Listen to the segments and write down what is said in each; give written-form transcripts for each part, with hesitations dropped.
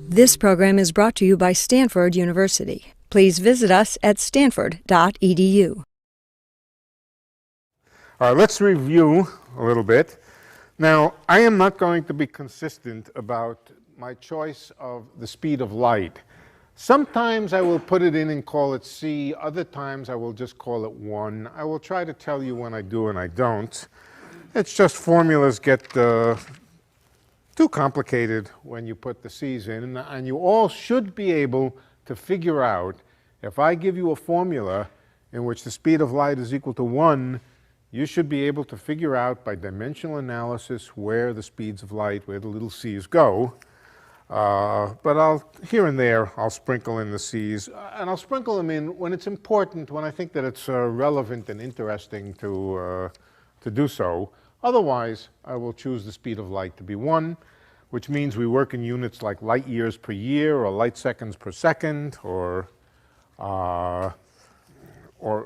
This program is brought to you by Stanford University. Please visit us at stanford.edu. All right, let's review a little bit. Now, I am not going to be consistent about my choice of the speed of light. Sometimes I will put it in and call it c. Other times I will just call it 1. I will try to tell you when I do and I don't. It's just formulas get too complicated when you put the c's in. And you all should be able to figure out, if I give you a formula in which the speed of light is equal to 1, you should be able to figure out by dimensional analysis where the speeds of light, where the little c's go. But here and there, I'll sprinkle in the c's. And I'll sprinkle them in when it's important, when I think that it's relevant and interesting to do so. Otherwise, I will choose the speed of light to be 1, which means we work in units like light years per year or light seconds per second or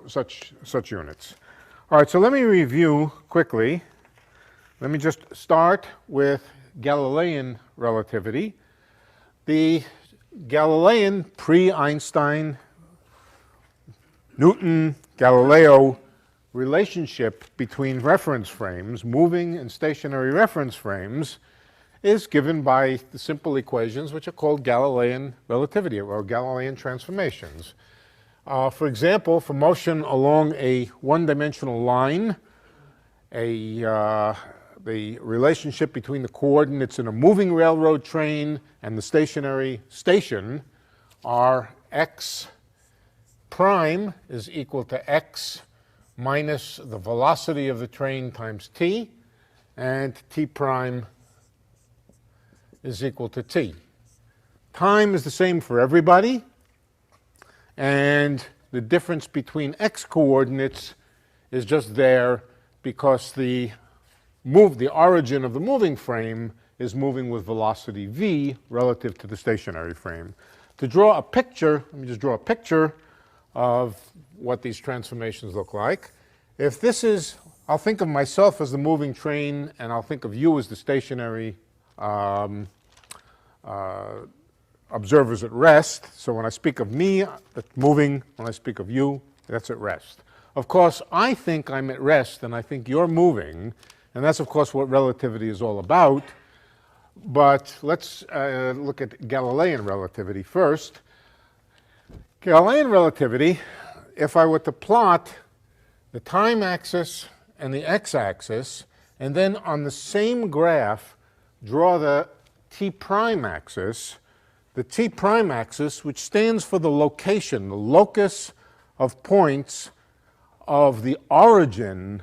such units. All right, so let me review quickly. Let me just start with Galilean relativity. The Galilean pre-Einstein, Newton, Galileo relationship between reference frames, moving and stationary reference frames, is given by the simple equations which are called Galilean relativity or Galilean transformations. For example, for motion along a one-dimensional line, the relationship between the coordinates in a moving railroad train and the stationary station are x prime is equal to x minus the velocity of the train times t, and t prime is equal to t. Time is the same for everybody, and the difference between x coordinates is just there because the origin of the moving frame is moving with velocity v relative to the stationary frame. To draw a picture, let me just draw a picture of what these transformations look like. If this is, I'll think of myself as the moving train, and I'll think of you as the stationary observers at rest. So when I speak of me, that's moving. When I speak of you, that's at rest. Of course, I think I'm at rest, and I think you're moving. And that's, of course, what relativity is all about. But let's look at Galilean relativity first. Galilean relativity, if I were to plot the time axis and the x-axis, and then on the same graph draw the t-prime axis, the t-prime axis, which stands for the location, the locus of points of the origin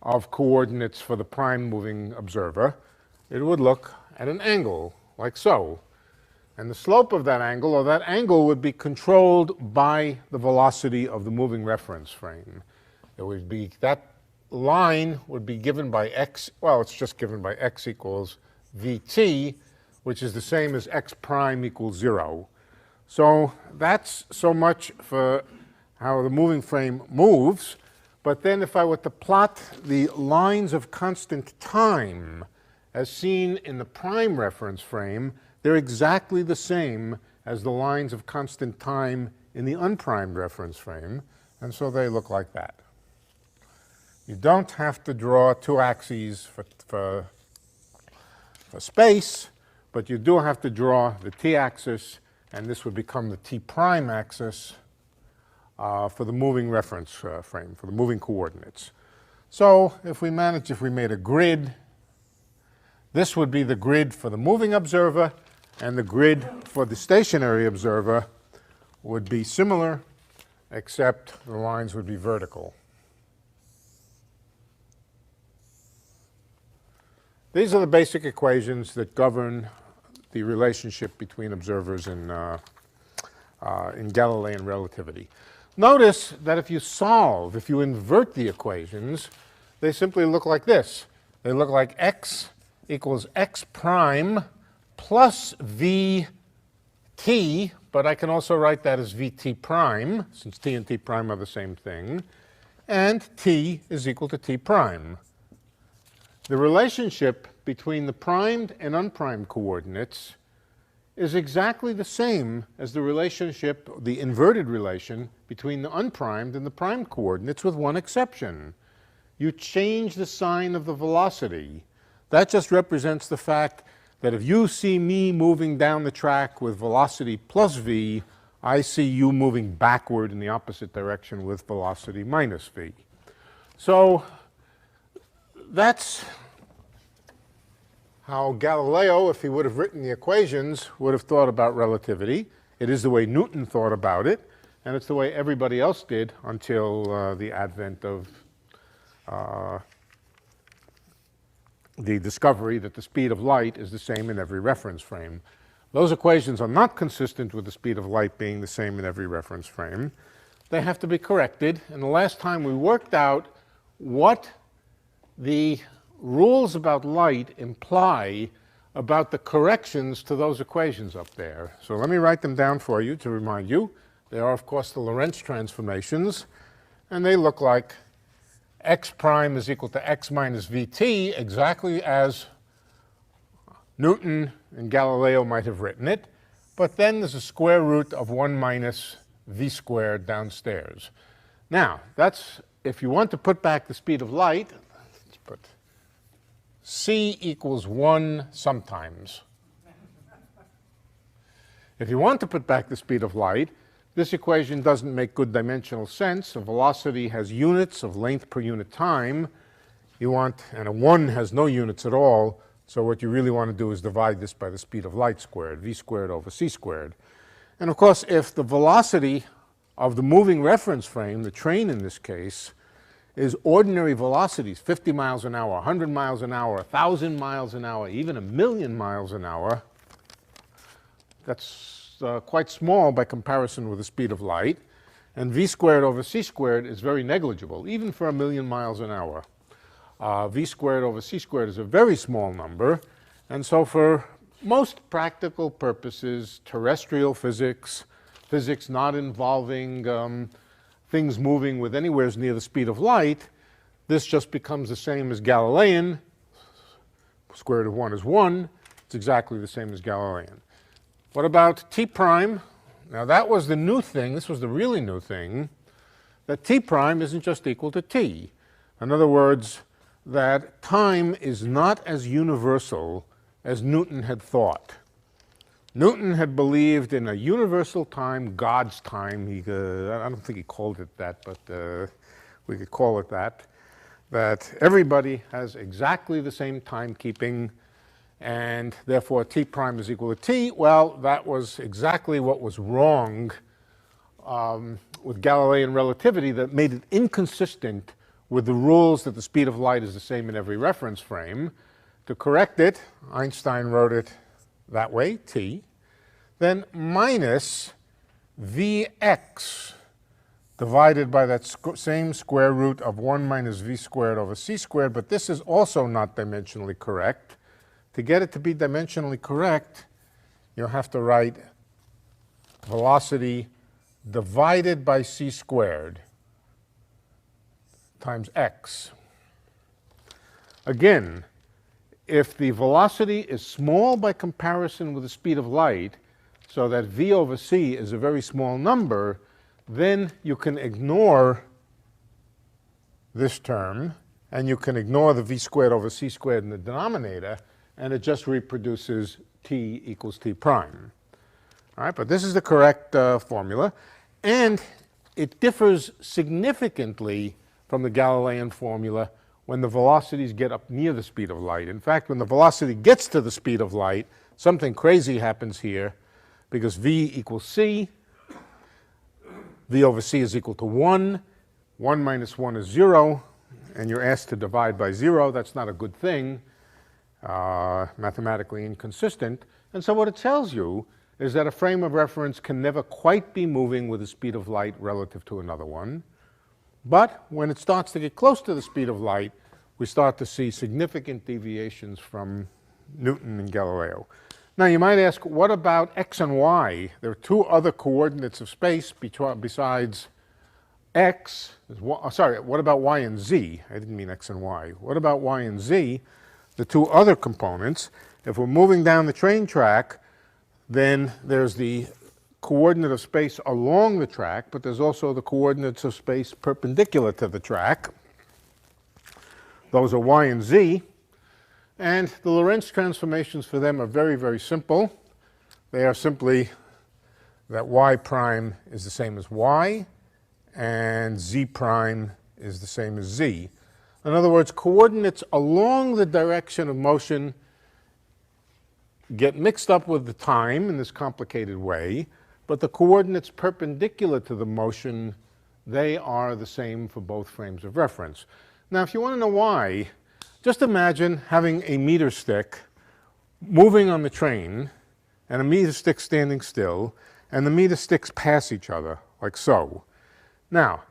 of coordinates for the prime moving observer, it would look at an angle, like so. And the slope of that angle, or that angle, would be controlled by the velocity of the moving reference frame. It would be, that line would be given by x, well, it's just given by x equals vt, which is the same as x prime equals 0. So that's so much for how the moving frame moves. But then if I were to plot the lines of constant time as seen in the prime reference frame, they're exactly the same as the lines of constant time in the unprimed reference frame, and so they look like that. You don't have to draw two axes for space, but you do have to draw the t-axis, and this would become the t-prime axis for the moving reference frame, for the moving coordinates. So if we made a grid, this would be the grid for the moving observer, and the grid for the stationary observer would be similar, except the lines would be vertical. These are the basic equations that govern the relationship between observers in Galilean relativity. Notice that if you invert the equations, they simply look like this. They look like x equals x prime plus vt, but I can also write that as vt prime, since t and t prime are the same thing, and t is equal to t prime. The relationship between the primed and unprimed coordinates is exactly the same as the relationship, the inverted relation, between the unprimed and the primed coordinates, with one exception. You change the sign of the velocity. That just represents the fact that if you see me moving down the track with velocity plus v, I see you moving backward in the opposite direction with velocity minus v. So that's how Galileo, if he would have written the equations, would have thought about relativity. It is the way Newton thought about it, and it's the way everybody else did until the advent of the discovery that the speed of light is the same in every reference frame. Those equations are not consistent with the speed of light being the same in every reference frame. They have to be corrected, and the last time we worked out what the rules about light imply about the corrections to those equations up there. So let me write them down for you to remind you. They are, of course, the Lorentz transformations, and they look like x prime is equal to x minus vt, exactly as Newton and Galileo might have written it, but then there's a square root of 1 minus v squared downstairs. Now, that's, if you want to put back the speed of light, let's put c equals 1 sometimes. If you want to put back the speed of light, this equation doesn't make good dimensional sense. A velocity has units of length per unit time. And a 1 has no units at all, so what you really want to do is divide this by the speed of light squared, v squared over c squared. And of course, if the velocity of the moving reference frame, the train in this case, is ordinary velocities, 50 miles an hour, 100 miles an hour, 1,000 miles an hour, even 1,000,000 miles an hour. That's quite small by comparison with the speed of light. And v squared over c squared is very negligible, even for 1,000,000 miles an hour. V squared over c squared is a very small number. And so for most practical purposes, terrestrial physics, physics not involving things moving with anywhere near the speed of light, this just becomes the same as Galilean. Square root of 1 is 1. It's exactly the same as Galilean. What about t prime? Now that was the new thing. This was the really new thing, that t prime isn't just equal to t. In other words, that time is not as universal as Newton had thought. Newton had believed in a universal time, God's time. I don't think he called it that, but we could call it that everybody has exactly the same timekeeping, and therefore t prime is equal to t. Well, that was exactly what was wrong with Galilean relativity, that made it inconsistent with the rules that the speed of light is the same in every reference frame. To correct it, Einstein wrote it that way, t, then minus vx divided by that same square root of 1 minus v squared over c squared, but this is also not dimensionally correct. To get it to be dimensionally correct, you'll have to write velocity divided by c squared times x. Again, if the velocity is small by comparison with the speed of light, so that v over c is a very small number, then you can ignore this term, and you can ignore the v squared over c squared in the denominator, and it just reproduces t equals t prime. All right, but this is the correct formula, and it differs significantly from the Galilean formula when the velocities get up near the speed of light. In fact, when the velocity gets to the speed of light, something crazy happens here, because v equals c, v over c is equal to 1, 1 minus 1 is 0, and you're asked to divide by 0. That's not a good thing, mathematically inconsistent. And so what it tells you is that a frame of reference can never quite be moving with the speed of light relative to another one. But when it starts to get close to the speed of light, we start to see significant deviations from Newton and Galileo. Now you might ask, what about x and y? There are two other coordinates of space besides x. Sorry, what about y and z? I didn't mean x and y. What about y and z? the two other components. If we're moving down the train track, then there's the coordinate of space along the track, but there's also the coordinates of space perpendicular to the track. Those are y and z. And the Lorentz transformations for them are very, very simple. They are simply that y prime is the same as y, and z prime is the same as z. In other words, coordinates along the direction of motion get mixed up with the time in this complicated way, but the coordinates perpendicular to the motion, they are the same for both frames of reference. Now, if you want to know why, just imagine having a meter stick moving on the train and a meter stick standing still, and the meter sticks pass each other, like so. Now,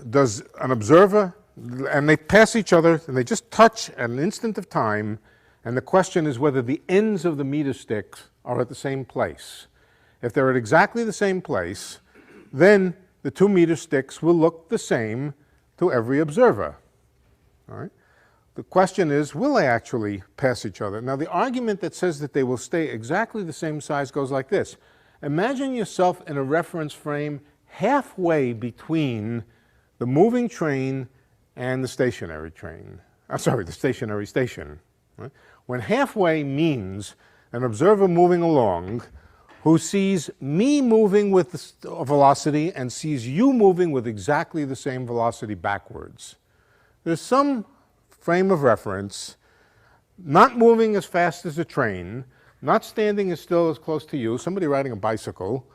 does an observer, and they pass each other, and they just touch at an instant of time, and the question is whether the ends of the meter sticks are at the same place. If they're at exactly the same place, then the two meter sticks will look the same to every observer. All right? The question is, will they actually pass each other? Now, the argument that says that they will stay exactly the same size goes like this. Imagine yourself in a reference frame halfway between the moving train and the stationary train. I'm sorry, the stationary station. Right? When halfway means an observer moving along who sees me moving with a velocity and sees you moving with exactly the same velocity backwards. There's some frame of reference not moving as fast as a train, not standing as still as close to you, somebody riding a bicycle,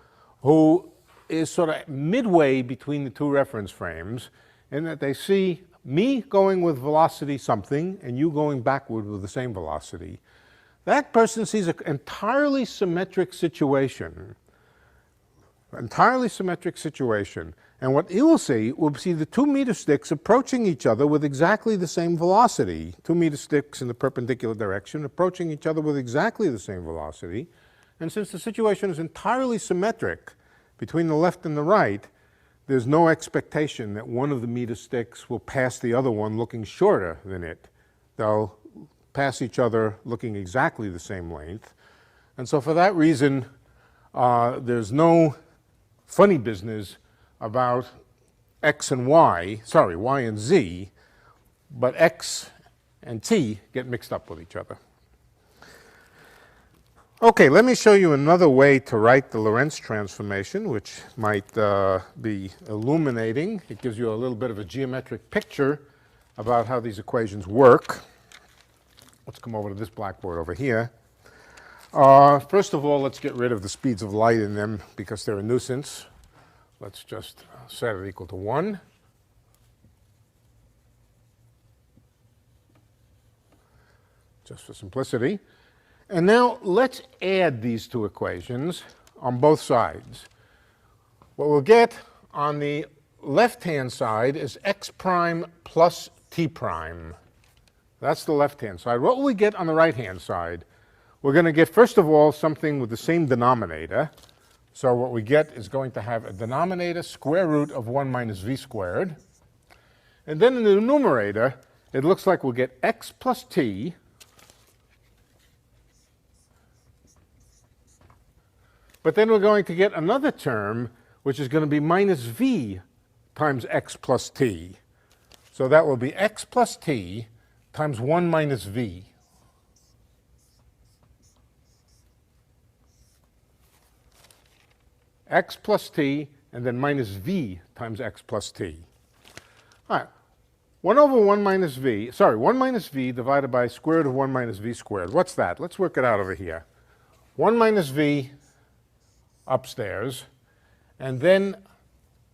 who is sort of midway between the two reference frames, in that they see me going with velocity something and you going backward with the same velocity. That person sees an entirely symmetric situation. Entirely symmetric situation. And what he will see the two meter sticks approaching each other with exactly the same velocity. Two meter sticks in the perpendicular direction approaching each other with exactly the same velocity. And since the situation is entirely symmetric between the left and the right, there's no expectation that one of the meter sticks will pass the other one looking shorter than it. They'll pass each other looking exactly the same length. And so for that reason, there's no funny business about x and y, sorry, y and z, but x and t get mixed up with each other. Okay, let me show you another way to write the Lorentz transformation, which might be illuminating. It gives you a little bit of a geometric picture about how these equations work. Let's come over to this blackboard over here. First of all, let's get rid of the speeds of light in them because they're a nuisance. Let's just set it equal to 1. Just for simplicity. And now let's add these two equations on both sides. What we'll get on the left-hand side is x prime plus t prime. That's the left-hand side. What will we get on the right-hand side? We're going to get, first of all, something with the same denominator. So what we get is going to have a denominator square root of 1 minus v squared. And then in the numerator, it looks like we'll get x plus t but then we're going to get another term, which is going to be minus v times x plus t. So that will be x plus t times 1 minus v. X plus t, and then minus v times x plus t. All right. 1 over 1 minus v, sorry, 1 minus v divided by square root of 1 minus v squared. What's that? Let's work it out over here. 1 minus v upstairs, and then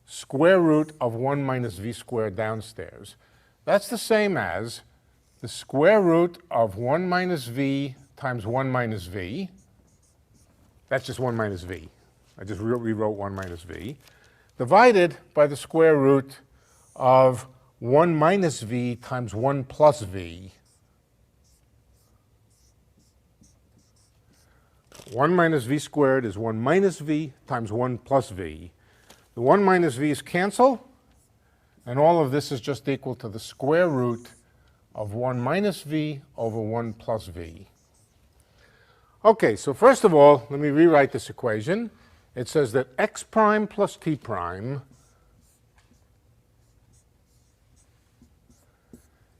square root of 1 minus v squared downstairs. That's the same as the square root of 1 minus v times 1 minus v. That's just 1 minus v. I just rewrote 1 minus v, divided by the square root of 1 minus v times 1 plus v. 1 minus v squared is 1 minus v times 1 plus v. The 1 minus v's cancel, and all of this is just equal to the square root of 1 minus v over 1 plus v. Okay, so first of all, let me rewrite this equation. It says that x prime plus t prime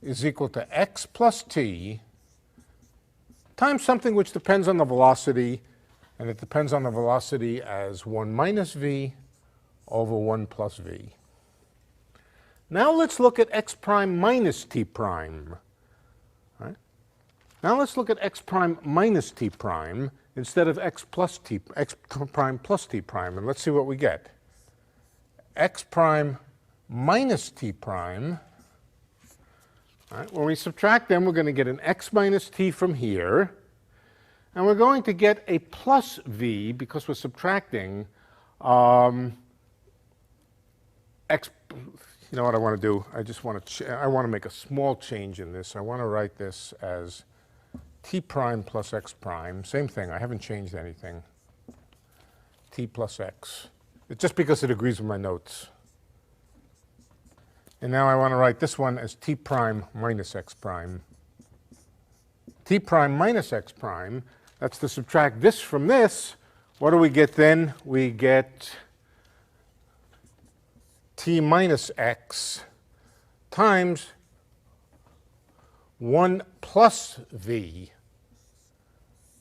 is equal to x plus t times something which depends on the velocity, and it depends on the velocity as 1 minus v over 1 plus v. Now let's look at x prime minus t prime. Right? Now let's look at x prime minus t prime instead of x prime plus t prime, and let's see what we get. X prime minus t prime. All right, when we subtract them, we're going to get an x minus t from here, and we're going to get a plus v because we're subtracting x. You know what I want to do? I want to make a small change in this. I want to write this as t prime plus x prime. Same thing. I haven't changed anything. T plus x. It's just because it agrees with my notes. And now I want to write this one as t prime minus x prime. T prime minus x prime. That's to subtract this from this. What do we get then? We get t minus x times 1 plus v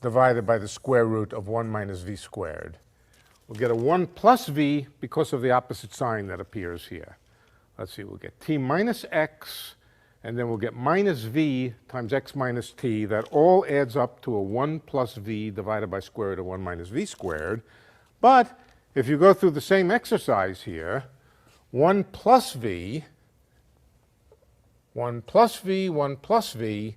divided by the square root of 1 minus v squared. We'll get a 1 plus v because of the opposite sign that appears here. Let's see, we'll get t minus x, and then we'll get minus v times x minus t. That all adds up to a 1 plus v divided by square root of 1 minus v squared. But if you go through the same exercise here, 1 plus v, 1 plus v, 1 plus v,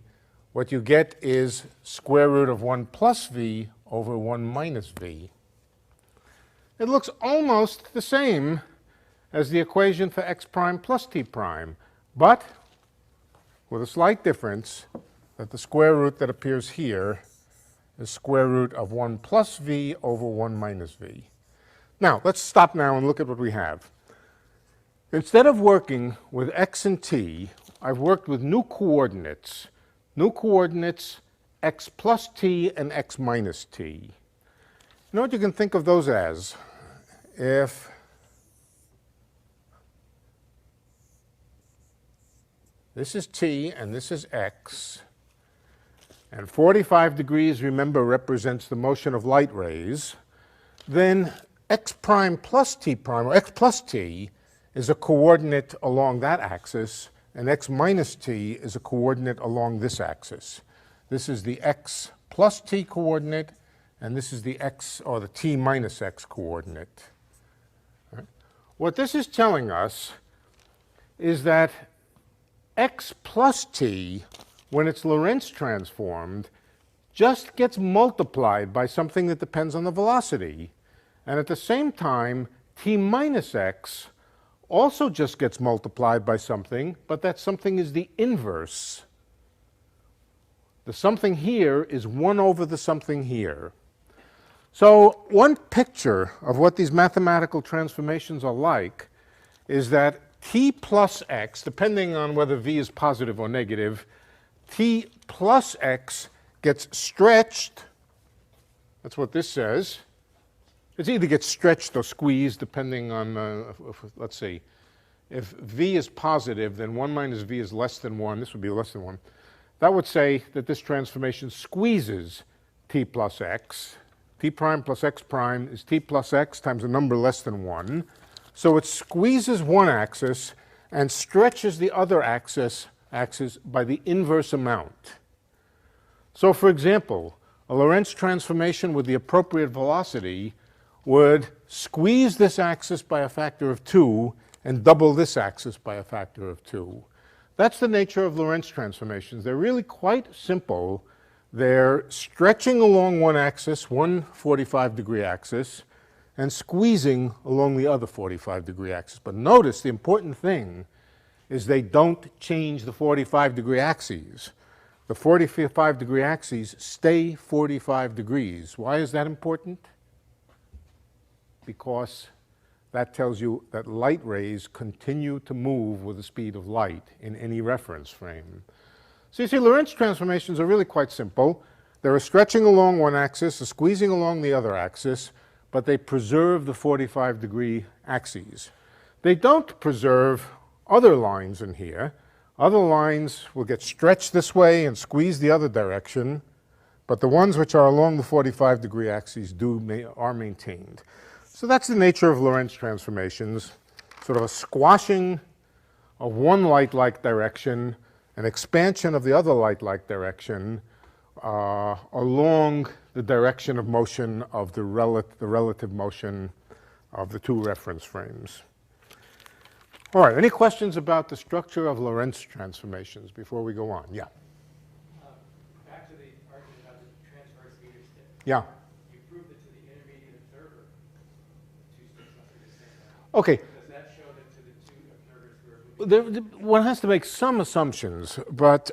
what you get is square root of 1 plus v over 1 minus v. It looks almost the same as the equation for x prime plus t prime, but with a slight difference that the square root that appears here is square root of 1 plus v over 1 minus v. Now, let's stop now and look at what we have. Instead of working with x and t, I've worked with new coordinates. New coordinates, x plus t and x minus t. You know what you can think of those as? If this is t and this is x, and 45 degrees, remember, represents the motion of light rays, then x prime plus t prime, or x plus t, is a coordinate along that axis, and x minus t is a coordinate along this axis. This is the x plus t coordinate, and this is the x, or the t minus x coordinate. Right? What this is telling us is that x plus t, when it's Lorentz transformed, just gets multiplied by something that depends on the velocity. And at the same time, t minus x also just gets multiplied by something, but that something is the inverse. The something here is 1 over the something here. So one picture of what these mathematical transformations are like is that t plus x, depending on whether v is positive or negative, t plus x gets stretched. That's what this says. It either gets stretched or squeezed, depending on, let's see, if v is positive, then 1 minus v is less than 1. This would be less than 1. That would say that this transformation squeezes t plus x. T prime plus x prime is t plus x times a number less than 1. So it squeezes one axis and stretches the other axis by the inverse amount. So for example, a Lorentz transformation with the appropriate velocity would squeeze this axis by a factor of 2 and double this axis by a factor of 2. That's the nature of Lorentz transformations. They're really quite simple. They're stretching along one axis, one 45-degree axis, and squeezing along the other 45-degree axis. But notice the important thing is they don't change the 45-degree axes. The 45-degree axes stay 45 degrees. Why is that important? Because that tells you that light rays continue to move with the speed of light in any reference frame. So you see, Lorentz transformations are really quite simple. They're a stretching along one axis, a squeezing along the other axis, but they preserve the 45-degree axes. They don't preserve other lines in here. Other lines will get stretched this way and squeezed the other direction, but the ones which are along the 45-degree axes are maintained. So that's the nature of Lorentz transformations, sort of a squashing of one light-like direction, an expansion of the other light-like direction along the direction of motion of the relative motion of the two reference frames. All right, any questions about the structure of Lorentz transformations before we go on? Yeah. Back to the argument about the transverse meter stick. Yeah. You proved it to the intermediate observer, two sticks must be the same. Okay. Does that show that to the two observers who are moving? One has to make some assumptions, but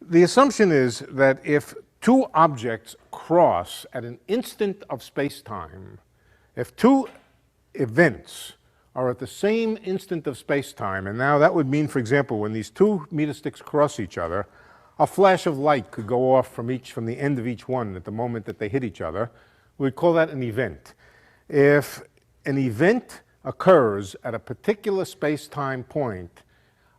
the assumption is that if two objects cross at an instant of space-time, if two events are at the same instant of space-time, and now that would mean, for example, when these two meter sticks cross each other, a flash of light could go off from the end of each one at the moment that they hit each other. We'd call that an event. If an event occurs at a particular space-time point,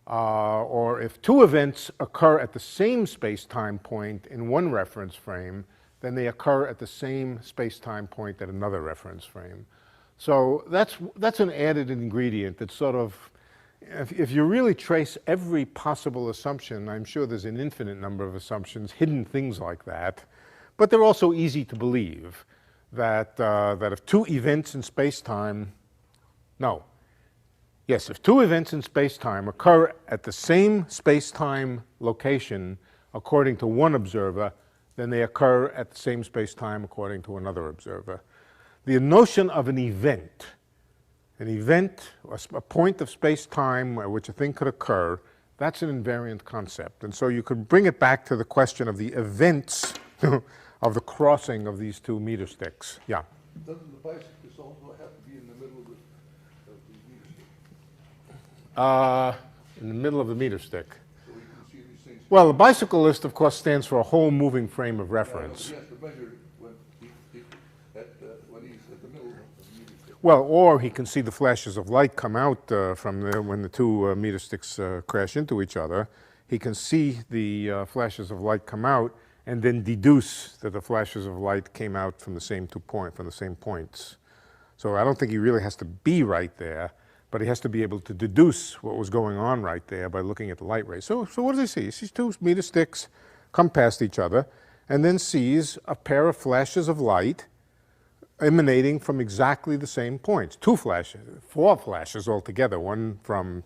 or if two events occur at the same space-time point in one reference frame, then they occur at the same space-time point at another reference frame. So that's an added ingredient that sort of, if you really trace every possible assumption, I'm sure there's an infinite number of assumptions, hidden things like that, but they're also easy to believe that, that if two events in space-time, if two events in space-time occur at the same space-time location according to one observer, then they occur at the same space-time according to another observer. The notion of an event, a point of space-time at which a thing could occur, that's an invariant concept. And so you could bring it back to the question of the events of the crossing of these two meter sticks. Yeah? Doesn't the bicyclist also have to be in the middle of the meter stick? In the middle of the meter stick. So we can see these things. Well, the bicyclist, of course, stands for a whole moving frame of reference. He has to measure when he's at the middle of the meter stick. Well, or he can see the flashes of light come out when the two meter sticks crash into each other. He can see the flashes of light come out and then deduce that the flashes of light came out from the same points. So I don't think he really has to be right there, but he has to be able to deduce what was going on right there by looking at the light rays. So what does he see? He sees two meter sticks come past each other and then sees a pair of flashes of light emanating from exactly the same points. Four flashes altogether, one from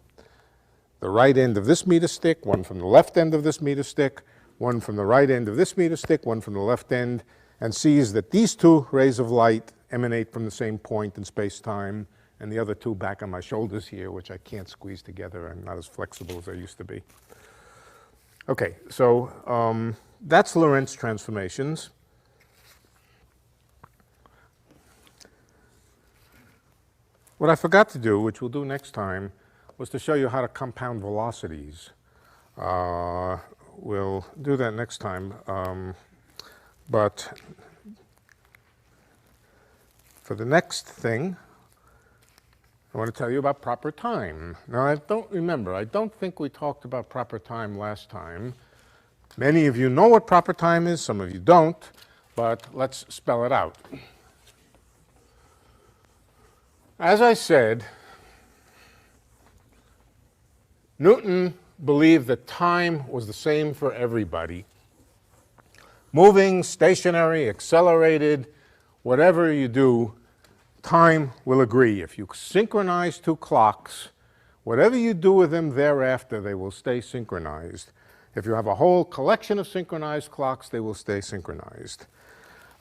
the right end of this meter stick, one from the left end of this meter stick, one from the right end of this meter stick, one from the left end, and sees that these two rays of light emanate from the same point in space-time, and the other two back on my shoulders here, which I can't squeeze together and not as flexible as I used to be. Okay, so that's Lorentz transformations. What I forgot to do, which we'll do next time, was to show you how to compound velocities. We'll do that next time, but for the next thing, I want to tell you about proper time. Now, I don't think we talked about proper time last time. Many of you know what proper time is, some of you don't, but let's spell it out. As I said, Newton believed that time was the same for everybody. Moving, stationary, accelerated, whatever you do, time will agree. If you synchronize two clocks, whatever you do with them thereafter, they will stay synchronized. If you have a whole collection of synchronized clocks, they will stay synchronized.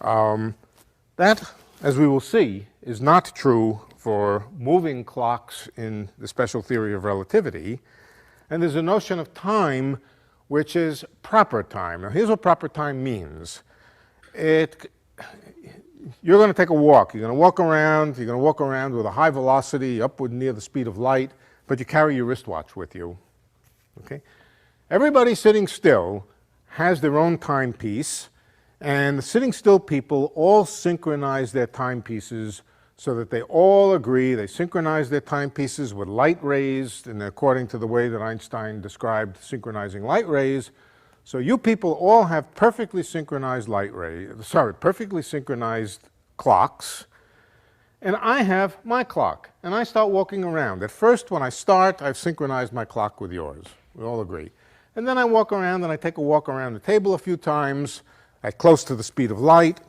That, as we will see, is not true for moving clocks in the special theory of relativity. And there's a notion of time which is proper time. Now, here's what proper time means. You're going to take a walk. You're going to walk around. You're going to walk around with a high velocity, upward near the speed of light, but you carry your wristwatch with you. Okay? Everybody sitting still has their own timepiece, and the sitting still people all synchronize their timepieces so that they all agree. They synchronize their timepieces with light rays, and according to the way that Einstein described synchronizing light rays. So you people all have perfectly synchronized perfectly synchronized clocks, and I have my clock, and I start walking around. At first, when I start, I've synchronized my clock with yours. We all agree. And then I walk around, and I take a walk around the table a few times at close to the speed of light.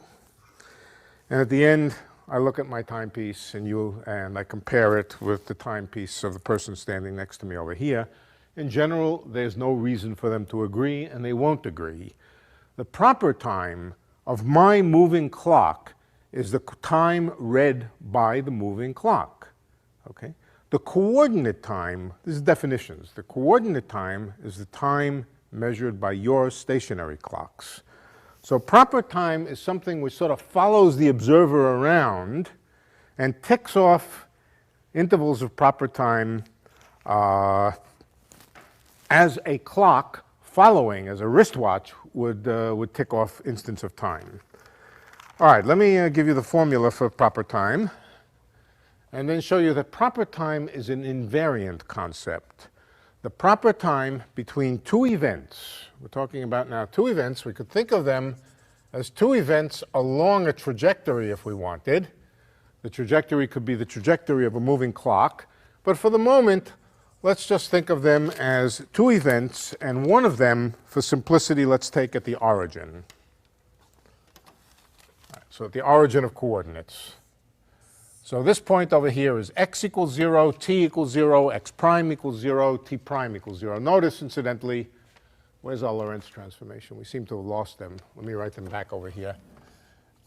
And at the end, I look at my timepiece, and I compare it with the timepiece of the person standing next to me over here. In general, there's no reason for them to agree, and they won't agree. The proper time of my moving clock is the time read by the moving clock. Okay? The coordinate time, this is definitions. The coordinate time is the time measured by your stationary clocks. So proper time is something which sort of follows the observer around and ticks off intervals of proper time as a clock following, as a wristwatch would tick off instants of time. All right, let me give you the formula for proper time, and then show you that proper time is an invariant concept. The proper time between two events, we're talking about now two events, we could think of them as two events along a trajectory if we wanted. The trajectory could be the trajectory of a moving clock, but for the moment, let's just think of them as two events, and one of them, for simplicity, let's take at the origin. So at the origin of coordinates. So this point over here is x equals 0, t equals 0, x prime equals 0, t prime equals 0. Notice, incidentally, where's our Lorentz transformation? We seem to have lost them. Let me write them back over here.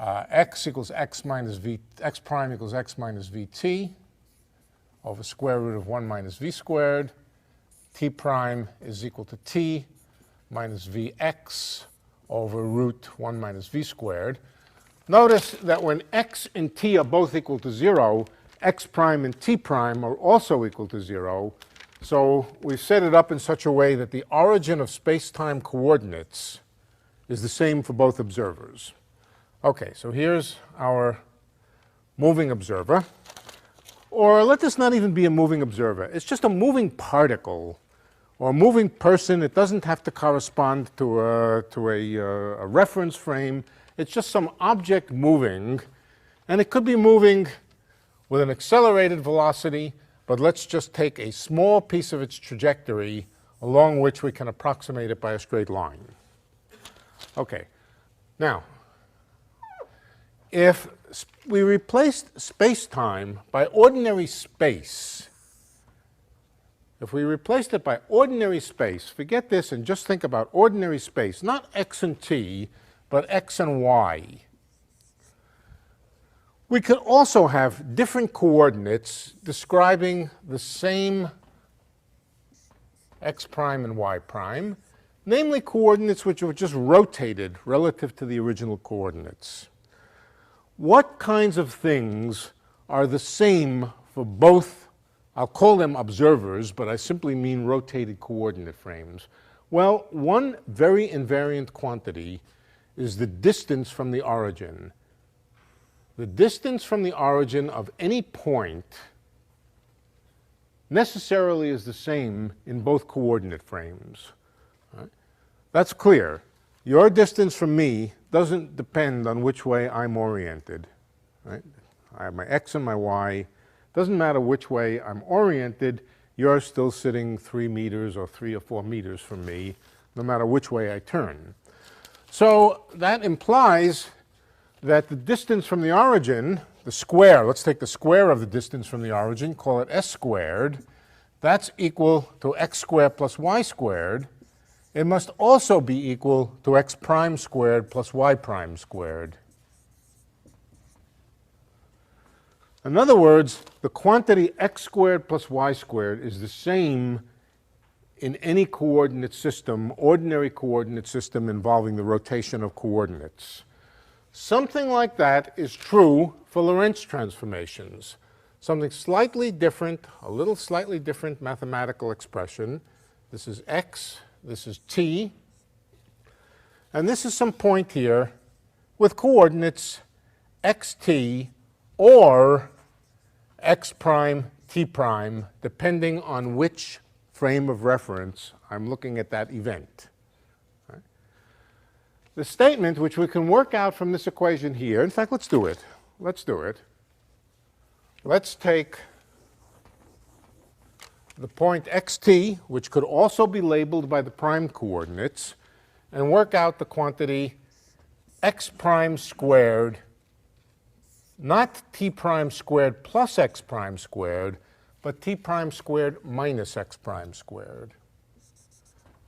X equals x minus v, x prime equals x minus vt over square root of 1 minus v squared. T prime is equal to t minus vx over root 1 minus v squared. Notice that when x and t are both equal to 0, x prime and t prime are also equal to 0. So we've set it up in such a way that the origin of space-time coordinates is the same for both observers. Okay, so here's our moving observer. Or let this not even be a moving observer. It's just a moving particle or a moving person. It doesn't have to correspond to a reference frame. It's just some object moving, and it could be moving with an accelerated velocity, but let's just take a small piece of its trajectory along which we can approximate it by a straight line. Okay, now, if we replaced space-time by ordinary space, if we replaced it by ordinary space, forget this and just think about ordinary space, not x and t, but x and y. We could also have different coordinates describing the same x prime and y prime, namely coordinates which were just rotated relative to the original coordinates. What kinds of things are the same for both? I'll call them observers, but I simply mean rotated coordinate frames. Well, one very invariant quantity is the distance from the origin. The distance from the origin of any point necessarily is the same in both coordinate frames. Right? That's clear. Your distance from me doesn't depend on which way I'm oriented. Right? I have my x and my y. Doesn't matter which way I'm oriented, you're still sitting 3 meters or 3 or 4 meters from me, no matter which way I turn. So that implies that the distance from the origin, the square, let's take the square of the distance from the origin, call it s squared, that's equal to x squared plus y squared. It must also be equal to x prime squared plus y prime squared. In other words, the quantity x squared plus y squared is the same in any coordinate system, ordinary coordinate system involving the rotation of coordinates. Something like that is true for Lorentz transformations. Something slightly different, a little slightly different mathematical expression This is x, this is t, and this is some point here with coordinates xt or x prime, t prime, depending on which frame of reference I'm looking at that event. Right? The statement, which we can work out from this equation here, in fact, let's do it. Let's do it. Let's take the point xt, which could also be labeled by the prime coordinates, and work out the quantity x prime squared, not t prime squared plus x prime squared, but t prime squared minus x prime squared.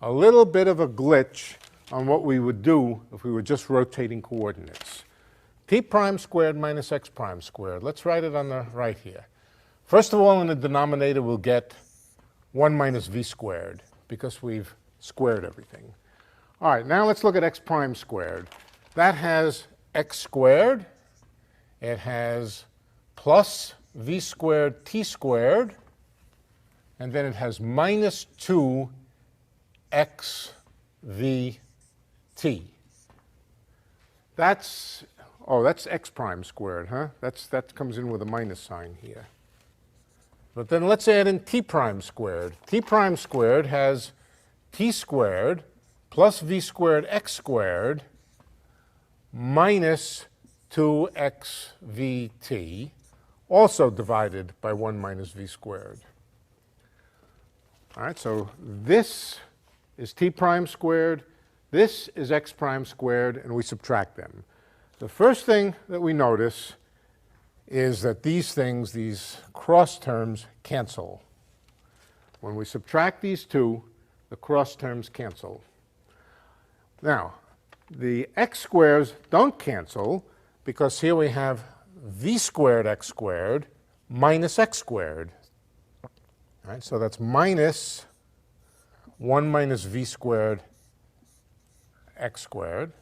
A little bit of a glitch on what we would do if we were just rotating coordinates. T prime squared minus x prime squared. Let's write it on the right here. First of all, in the denominator, we'll get 1 minus v squared, because we've squared everything. All right, now let's look at x prime squared. That has x squared. It has plus v squared t squared, and then it has minus 2 x v t. That's x prime squared, huh? That comes in with a minus sign here. But then let's add in t prime squared. T prime squared has t squared plus v squared x squared minus 2xvt, also divided by 1 minus v squared. All right, so this is t prime squared, this is x prime squared, and we subtract them. The first thing that we notice is that these things, these cross terms, cancel. When we subtract these two, the cross terms cancel. Now, the x squares don't cancel, because here we have v squared x squared minus x squared. All right, so that's minus 1 minus v squared x squared.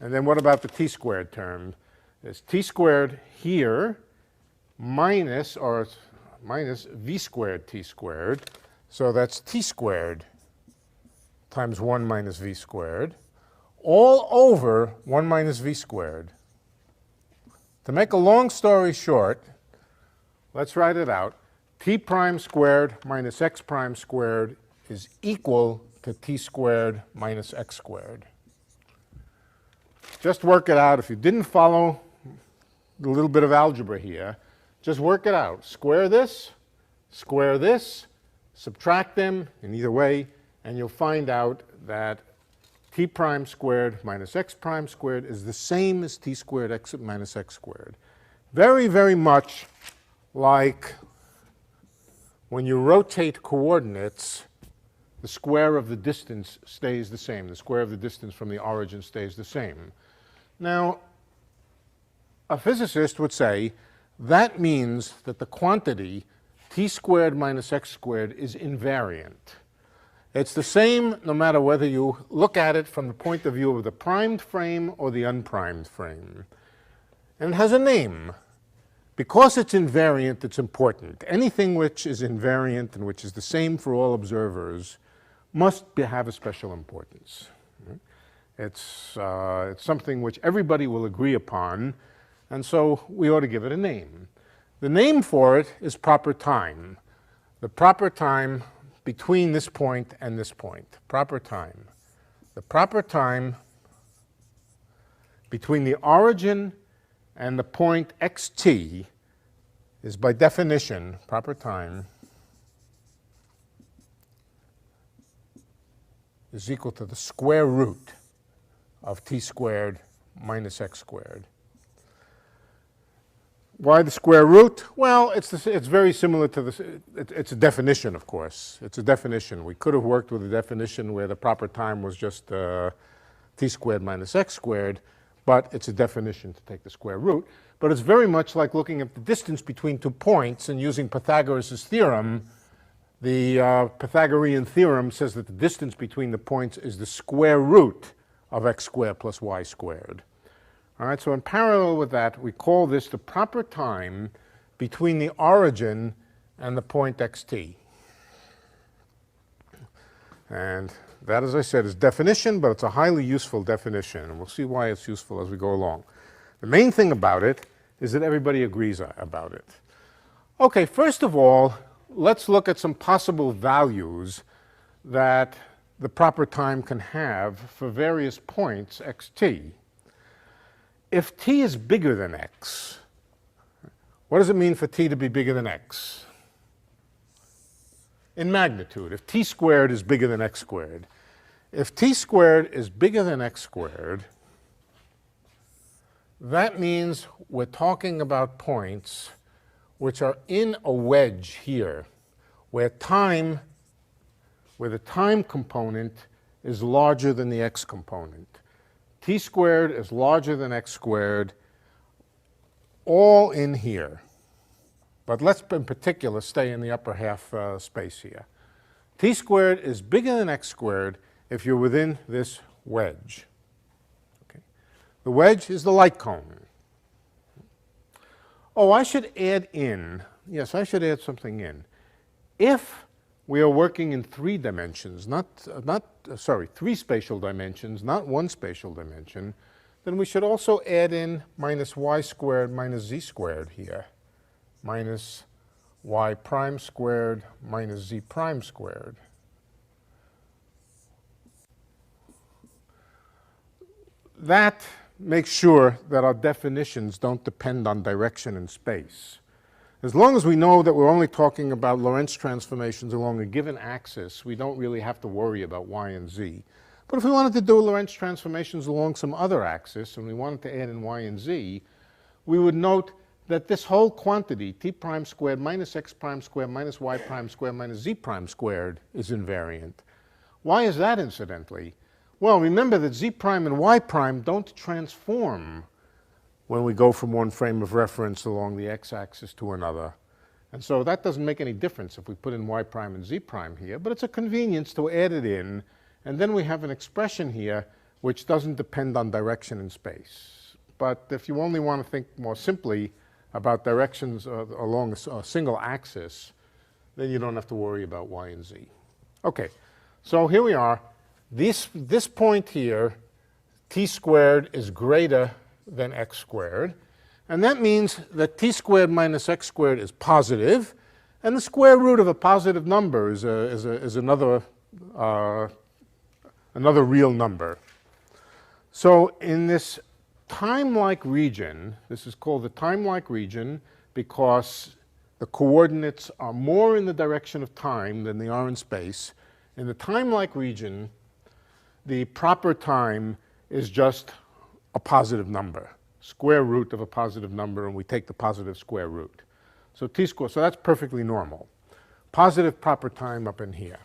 And then what about the t squared term? There's t squared here minus v squared t squared. So that's t squared times 1 minus v squared, all over 1 minus v squared. To make a long story short, let's write it out. T prime squared minus x prime squared is equal to t squared minus x squared. Just work it out. If you didn't follow the little bit of algebra here, just work it out. Square this, subtract them in either way, and you'll find out that t prime squared minus x prime squared is the same as t squared x minus x squared. Very, very much like when you rotate coordinates, the square of the distance stays the same. The square of the distance from the origin stays the same. Now, a physicist would say that means that the quantity t squared minus x squared is invariant. It's the same no matter whether you look at it from the point of view of the primed frame or the unprimed frame. And it has a name. Because it's invariant, it's important. Anything which is invariant and which is the same for all observers must have a special importance. It's something which everybody will agree upon, and so we ought to give it a name. The name for it is proper time. The proper time between this point and this point. Proper time. The proper time between the origin and the point xt is, by definition, proper time is equal to the square root of t squared minus x squared. Why the square root? Well, it's very similar to this. It's a definition, of course. It's a definition. We could have worked with a definition where the proper time was just t squared minus x squared, but it's a definition to take the square root. But it's very much like looking at the distance between 2 points and using Pythagoras' theorem. The Pythagorean theorem says that the distance between the points is the square root of x squared plus y squared. All right, so in parallel with that, we call this the proper time between the origin and the point xt. And that, as I said, is definition, but it's a highly useful definition, and we'll see why it's useful as we go along. The main thing about it is that everybody agrees about it. Okay, first of all, let's look at some possible values that the proper time can have for various points xt. If t is bigger than x, what does it mean for t to be bigger than x? In magnitude, if t squared is bigger than x squared. If t squared is bigger than x squared, that means we're talking about points which are in a wedge here, where the time component is larger than the x component. T squared is larger than x squared, all in here. But let's, in particular, stay in the upper half space here. T squared is bigger than x squared if you're within this wedge. Okay. The wedge is the light cone. Oh, I should add in, yes, I should add something in. If we are working in 3 dimensions, three spatial dimensions, not 1 spatial dimension, then we should also add in minus y squared minus z squared here, minus y prime squared minus z prime squared. That makes sure that our definitions don't depend on direction in space. As long as we know that we're only talking about Lorentz transformations along a given axis, we don't really have to worry about y and z. But if we wanted to do Lorentz transformations along some other axis, and we wanted to add in y and z, we would note that this whole quantity, t prime squared minus x prime squared minus y prime squared minus z prime squared, is invariant. Why is that, incidentally? Well, remember that z prime and y prime don't transform when we go from one frame of reference along the x-axis to another. And so that doesn't make any difference if we put in y prime and z prime here, but it's a convenience to add it in, and then we have an expression here which doesn't depend on direction in space. But if you only want to think more simply about directions along a single axis, then you don't have to worry about y and z. Okay, so here we are. This point here, t squared is greater than x squared, and that means that t squared minus x squared is positive, and the square root of a positive number is another real number. So in this time-like region, this is called the time-like region because the coordinates are more in the direction of time than they are in space. In the time-like region, the proper time is just a positive number, square root of a positive number, and we take the positive square root. So t squared, so that's perfectly normal. Positive proper time up in here.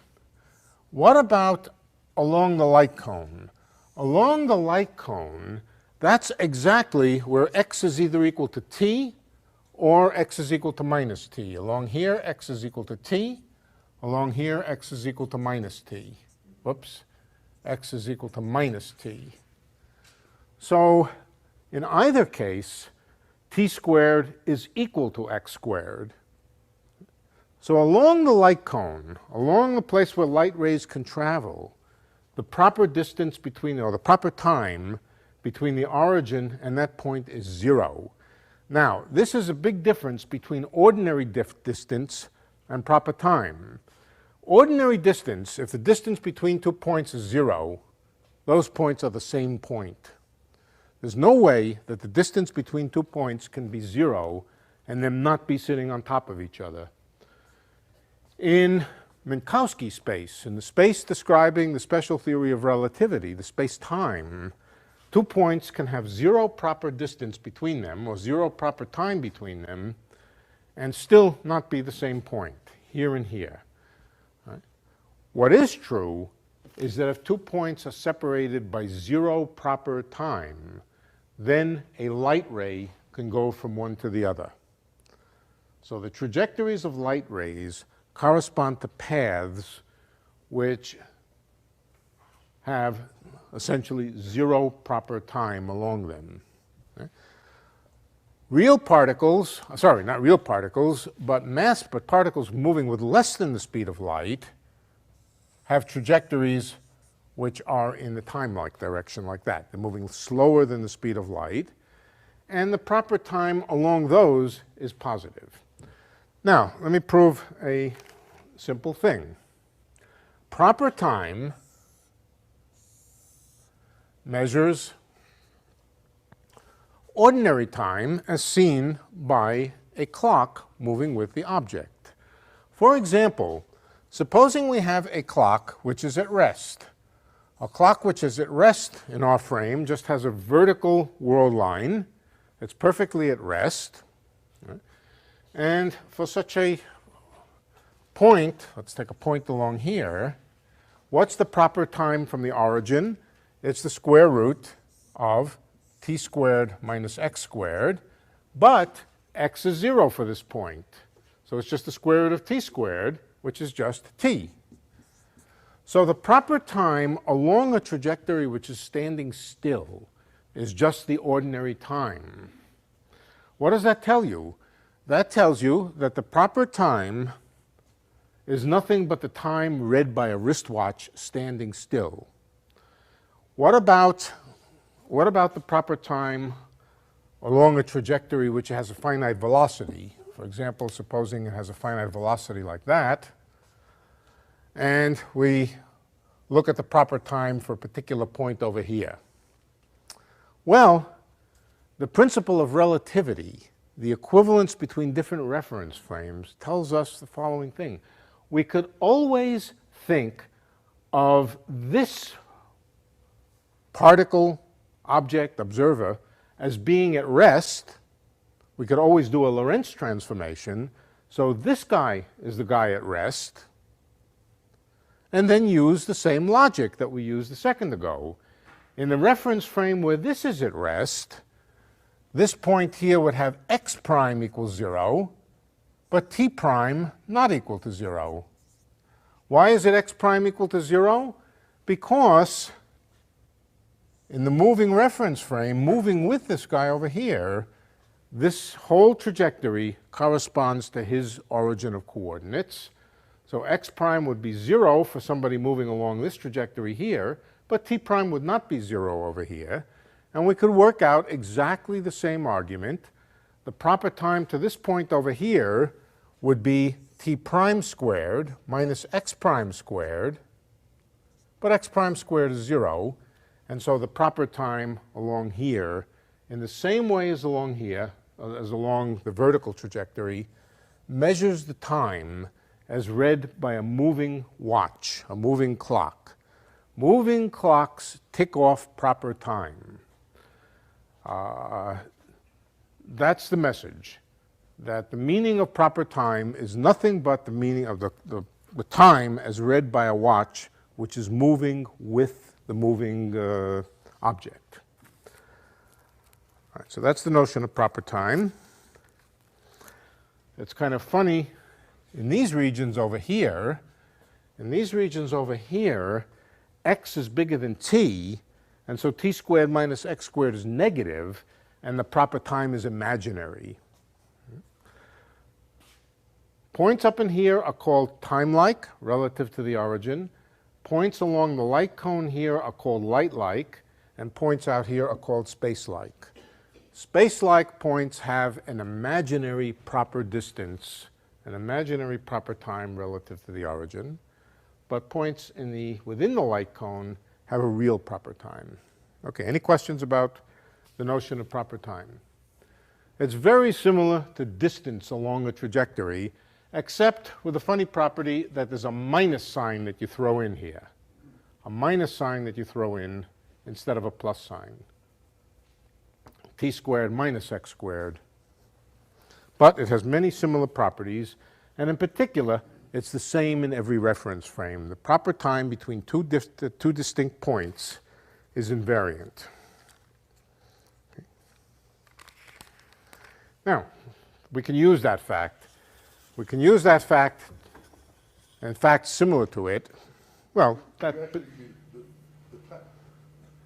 What about along the light cone? Along the light cone, that's exactly where x is either equal to t or x is equal to minus t. Along here, x is equal to t. Along here, x is equal to minus t. Whoops. X is equal to minus t. So in either case, t squared is equal to x squared. So along the light cone, along the place where light rays can travel, the proper distance between, or the proper time between the origin and that point is 0. Now, this is a big difference between ordinary distance and proper time. Ordinary distance, if the distance between 2 points is 0, those points are the same point. There's no way that the distance between 2 points can be 0 and them not be sitting on top of each other. In Minkowski space, in the space describing the special theory of relativity, the space-time, 2 points can have 0 proper distance between them, or 0 proper time between them, and still not be the same point, here and here. Right? What is true is that if 2 points are separated by 0 proper time, then a light ray can go from one to the other. So the trajectories of light rays correspond to paths which have essentially 0 proper time along them. Okay? Real particles, sorry, not real particles, but particles moving with less than the speed of light have trajectories which are in the time-like direction like that. They're moving slower than the speed of light, and the proper time along those is positive. Now, let me prove a simple thing. Proper time measures ordinary time as seen by a clock moving with the object. For example, supposing we have a clock which is at rest. A clock which is at rest in our frame just has a vertical world line. It's perfectly at rest. Right? And for such a point, let's take a point along here, what's the proper time from the origin? It's the square root of t squared minus x squared, but x is 0 for this point. So it's just the square root of t squared, which is just t. So the proper time along a trajectory which is standing still is just the ordinary time. What does that tell you? That tells you that the proper time is nothing but the time read by a wristwatch standing still. What about the proper time along a trajectory which has a finite velocity? For example, supposing it has a finite velocity like that, and we look at the proper time for a particular point over here. Well, the principle of relativity, the equivalence between different reference frames, tells us the following thing. We could always think of this particle, object, observer, as being at rest. We could always do a Lorentz transformation. So this guy is the guy at rest. And then use the same logic that we used a second ago. In the reference frame where this is at rest, this point here would have x prime equals 0, but t prime not equal to 0. Why is it x prime equal to 0? Because in the moving reference frame, moving with this guy over here, this whole trajectory corresponds to his origin of coordinates. So x prime would be 0 for somebody moving along this trajectory here, but t prime would not be 0 over here. And we could work out exactly the same argument. The proper time to this point over here would be t prime squared minus x prime squared, but x prime squared is 0. And so the proper time along here, in the same way as along here, as along the vertical trajectory, measures the time as read by a moving watch, a moving clock. Moving clocks tick off proper time. That's the message, that the meaning of proper time is nothing but the meaning of the time as read by a watch which is moving with the moving object. All right, so that's the notion of proper time. It's kind of funny, in these regions over here, x is bigger than t, and so t squared minus x squared is negative, and the proper time is imaginary. Points up in here are called time-like, relative to the origin. Points along the light cone here are called light-like, and points out here are called space-like. Space-like points have an imaginary proper distance, an imaginary proper time relative to the origin, but points within the light cone have a real proper time. Okay, any questions about the notion of proper time? It's very similar to distance along a trajectory, except with a funny property that there's a minus sign that you throw in here. A minus sign that you throw in instead of a plus sign. T squared minus x squared. But it has many similar properties, and in particular, it's the same in every reference frame. The proper time between two distinct points is invariant. Okay. Now, we can use that fact. We can use that fact and facts similar to it. Well, that... Actually,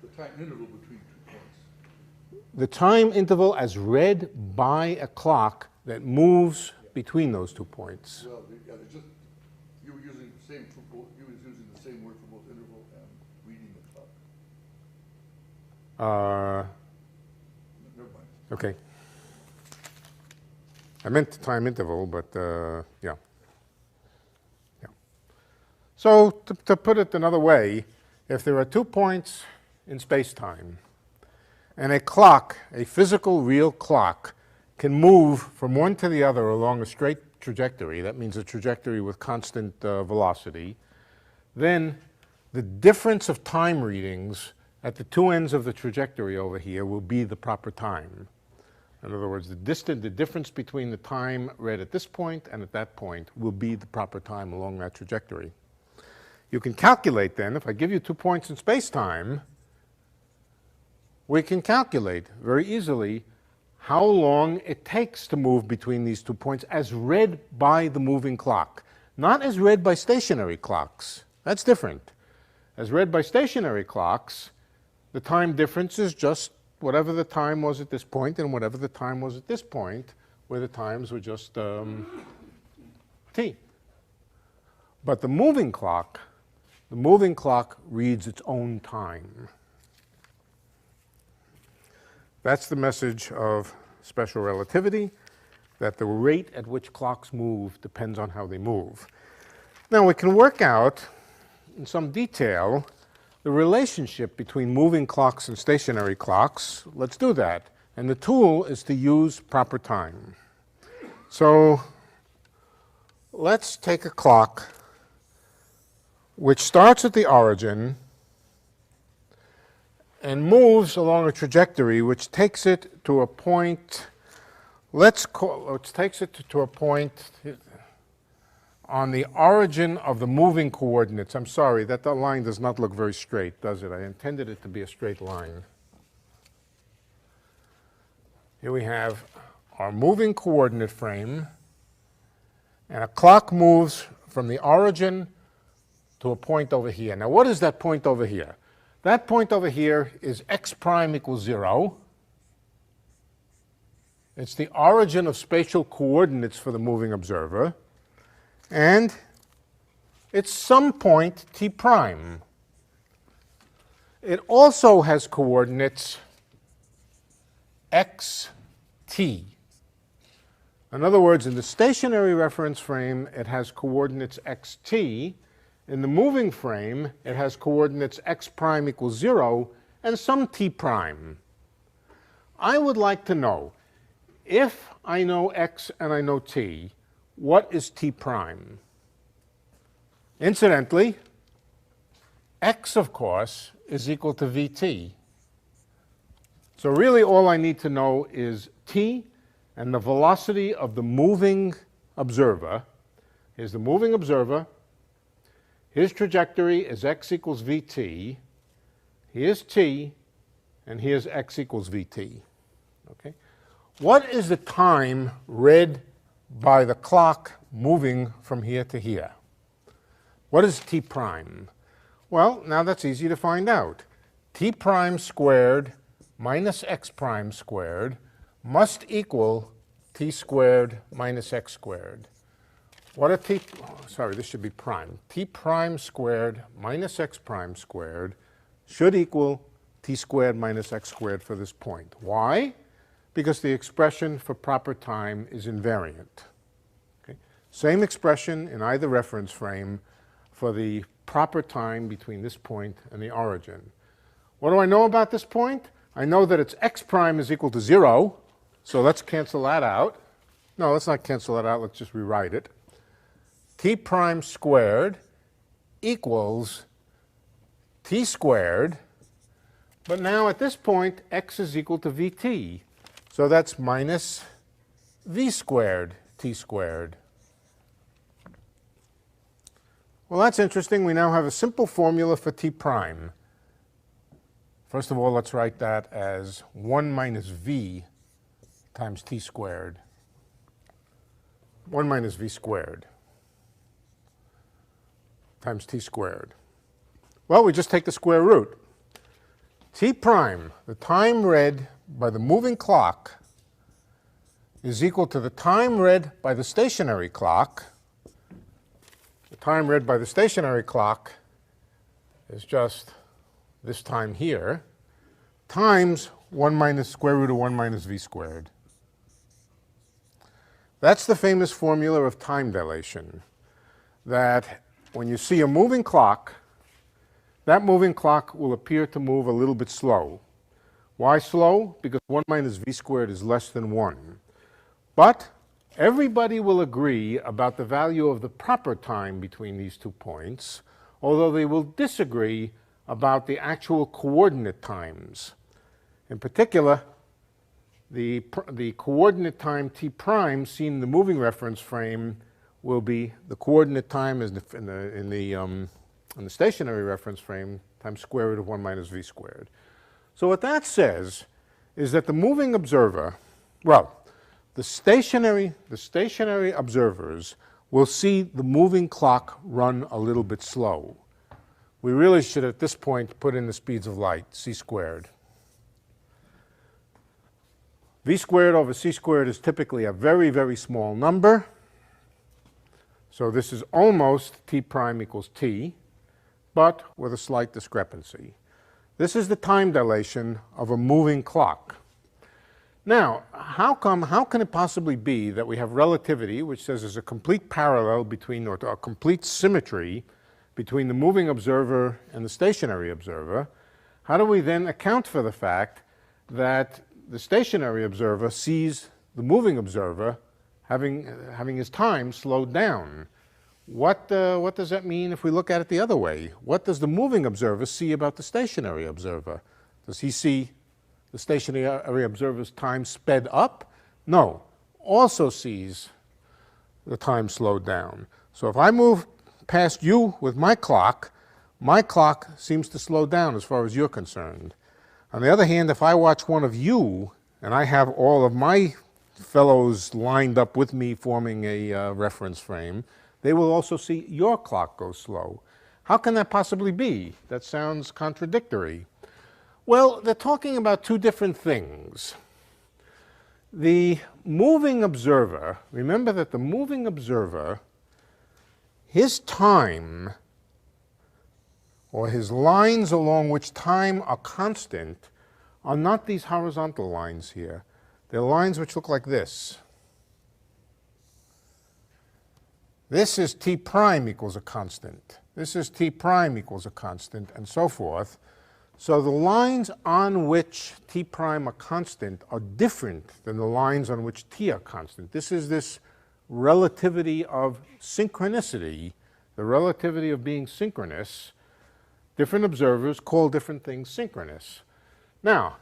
the time interval between 2 points. The time interval as read by a clock that moves between those 2 points. Well, yeah, there's just You were using the same for both, you was using the same word for both interval and reading the clock. Never mind. Okay. I meant time interval, but yeah. Yeah. So to put it another way, if there are 2 points in space-time, and a clock, a physical real clock, can move from one to the other along a straight trajectory, that means a trajectory with constant velocity, then the difference of time readings at the 2 ends of the trajectory over here will be the proper time. In other words, the difference between the time read at this point and at that point will be the proper time along that trajectory. You can calculate then, if I give you 2 points in space-time, we can calculate very easily how long it takes to move between these 2 points as read by the moving clock, not as read by stationary clocks. That's different. As read by stationary clocks, the time difference is just whatever the time was at this point and whatever the time was at this point, where the times were just t. But the moving clock reads its own time. That's the message of special relativity, that the rate at which clocks move depends on how they move. Now we can work out in some detail the relationship between moving clocks and stationary clocks. Let's do that. And the tool is to use proper time. So let's take a clock which starts at the origin and moves along a trajectory which takes it to a point, takes it to a point on the origin of the moving coordinates. I'm sorry, that line does not look very straight, does it? I intended it to be a straight line. Here we have our moving coordinate frame, and a clock moves from the origin to a point over here. Now, what is that point over here? That point over here is x prime equals 0. It's the origin of spatial coordinates for the moving observer. And it's some point t prime. It also has coordinates x, t. In other words, in the stationary reference frame, it has coordinates xt. In the moving frame, it has coordinates x prime equals 0 and some t prime. I would like to know, if I know x and I know t, what is t prime? Incidentally, x, of course, is equal to vt. So really all I need to know is t and the velocity of the moving observer. Here's the moving observer. His trajectory is x equals vt. Here's t, and here's x equals vt. Okay? What is the time read by the clock moving from here to here? What is t prime? Well, now that's easy to find out. T prime squared minus x prime squared must equal t squared minus x squared. What are t, sorry, this should be prime. T prime squared minus x prime squared should equal t squared minus x squared for this point. Why? Because the expression for proper time is invariant. Okay? Same expression in either reference frame for the proper time between this point and the origin. What do I know about this point? I know that its x prime is equal to 0, so let's cancel that out. No, let's not cancel that out, let's just rewrite it. T prime squared equals t squared, but now at this point x is equal to vt, so that's minus v squared t squared. Well, that's interesting. We now have a simple formula for t prime. First of all, let's write that as 1 minus v times t squared. 1 minus v squared times t squared. Well, we just take the square root. T prime, the time read by the moving clock, is equal to the time read by the stationary clock. The time read by the stationary clock is just this time here, times 1 minus square root of 1 minus v squared. That's the famous formula of time dilation, that when you see a moving clock, that moving clock will appear to move a little bit slow. Why slow? Because 1 minus v squared is less than 1. But everybody will agree about the value of the proper time between these 2 points, although they will disagree about the actual coordinate times. In particular, the coordinate time t prime seen in the moving reference frame will be the coordinate time in the stationary reference frame times square root of 1 minus v squared. So what that says is that the moving observer, well, the stationary observers will see the moving clock run a little bit slow. We really should at this point put in the speeds of light, c squared. V squared over c squared is typically a very, very small number. So this is almost t prime equals t, but with a slight discrepancy. This is the time dilation of a moving clock. Now, how can it possibly be that we have relativity, which says there's a complete parallel between, or a complete symmetry between the moving observer and the stationary observer? How do we then account for the fact that the stationary observer sees the moving observer having his time slowed down? What does that mean if we look at it the other way? What does the moving observer see about the stationary observer? Does he see the stationary observer's time sped up? No, also sees the time slowed down. So if I move past you with my clock seems to slow down as far as you're concerned. On the other hand, if I watch one of you, and I have all of my fellows lined up with me forming a reference frame, they will also see your clock go slow. How can that possibly be? That sounds contradictory. Well, they're talking about 2 different things. The moving observer, remember that the moving observer, his time, or his lines along which time are constant, are not these horizontal lines here. They're lines which look like this. This is t prime equals a constant. This is t prime equals a constant, and so forth. So the lines on which t prime are constant are different than the lines on which t are constant. This is this relativity of synchronicity, the relativity of being synchronous. Different observers call different things synchronous. Now,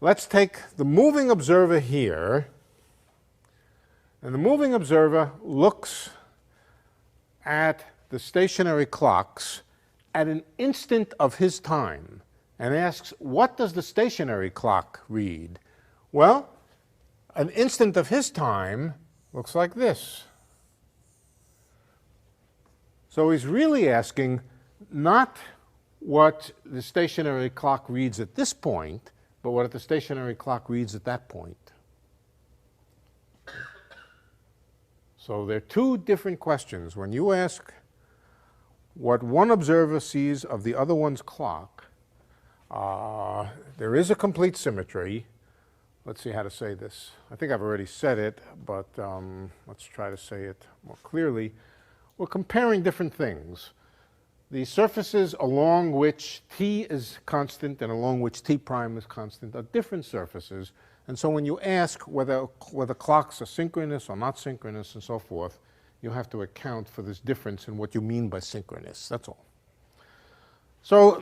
let's take the moving observer here, and the moving observer looks at the stationary clocks at an instant of his time and asks, what does the stationary clock read? Well, an instant of his time looks like this. So he's really asking not what the stationary clock reads at this point, but what the stationary clock reads at that point. So there are 2 different questions. When you ask what one observer sees of the other one's clock, there is a complete symmetry. Let's see how to say this. I think I've already said it, but let's try to say it more clearly. We're comparing different things. The surfaces along which t is constant and along which t prime is constant are different surfaces. And so when you ask whether clocks are synchronous or not synchronous and so forth, you have to account for this difference in what you mean by synchronous. That's all. So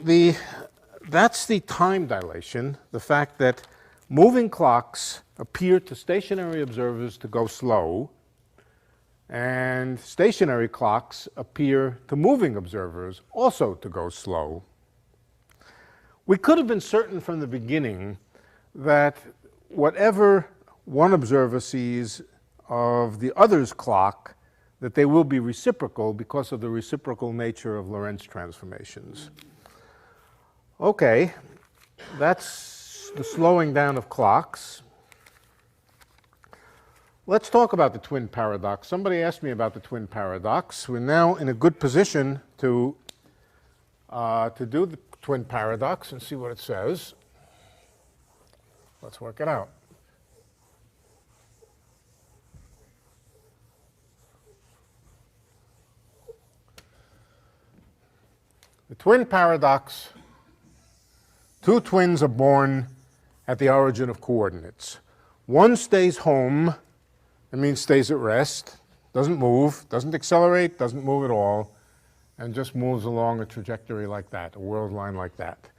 that's the time dilation, the fact that moving clocks appear to stationary observers to go slow, and stationary clocks appear to moving observers also to go slow. We could have been certain from the beginning that whatever one observer sees of the other's clock, that they will be reciprocal because of the reciprocal nature of Lorentz transformations. Okay, that's the slowing down of clocks. Let's talk about the twin paradox. Somebody asked me about the twin paradox. We're now in a good position to do the twin paradox and see what it says. Let's work it out. The twin paradox, two twins are born at the origin of coordinates. One stays home, that means stays at rest, doesn't move, doesn't accelerate, doesn't move at all, and just moves along a trajectory like that, a world line like that.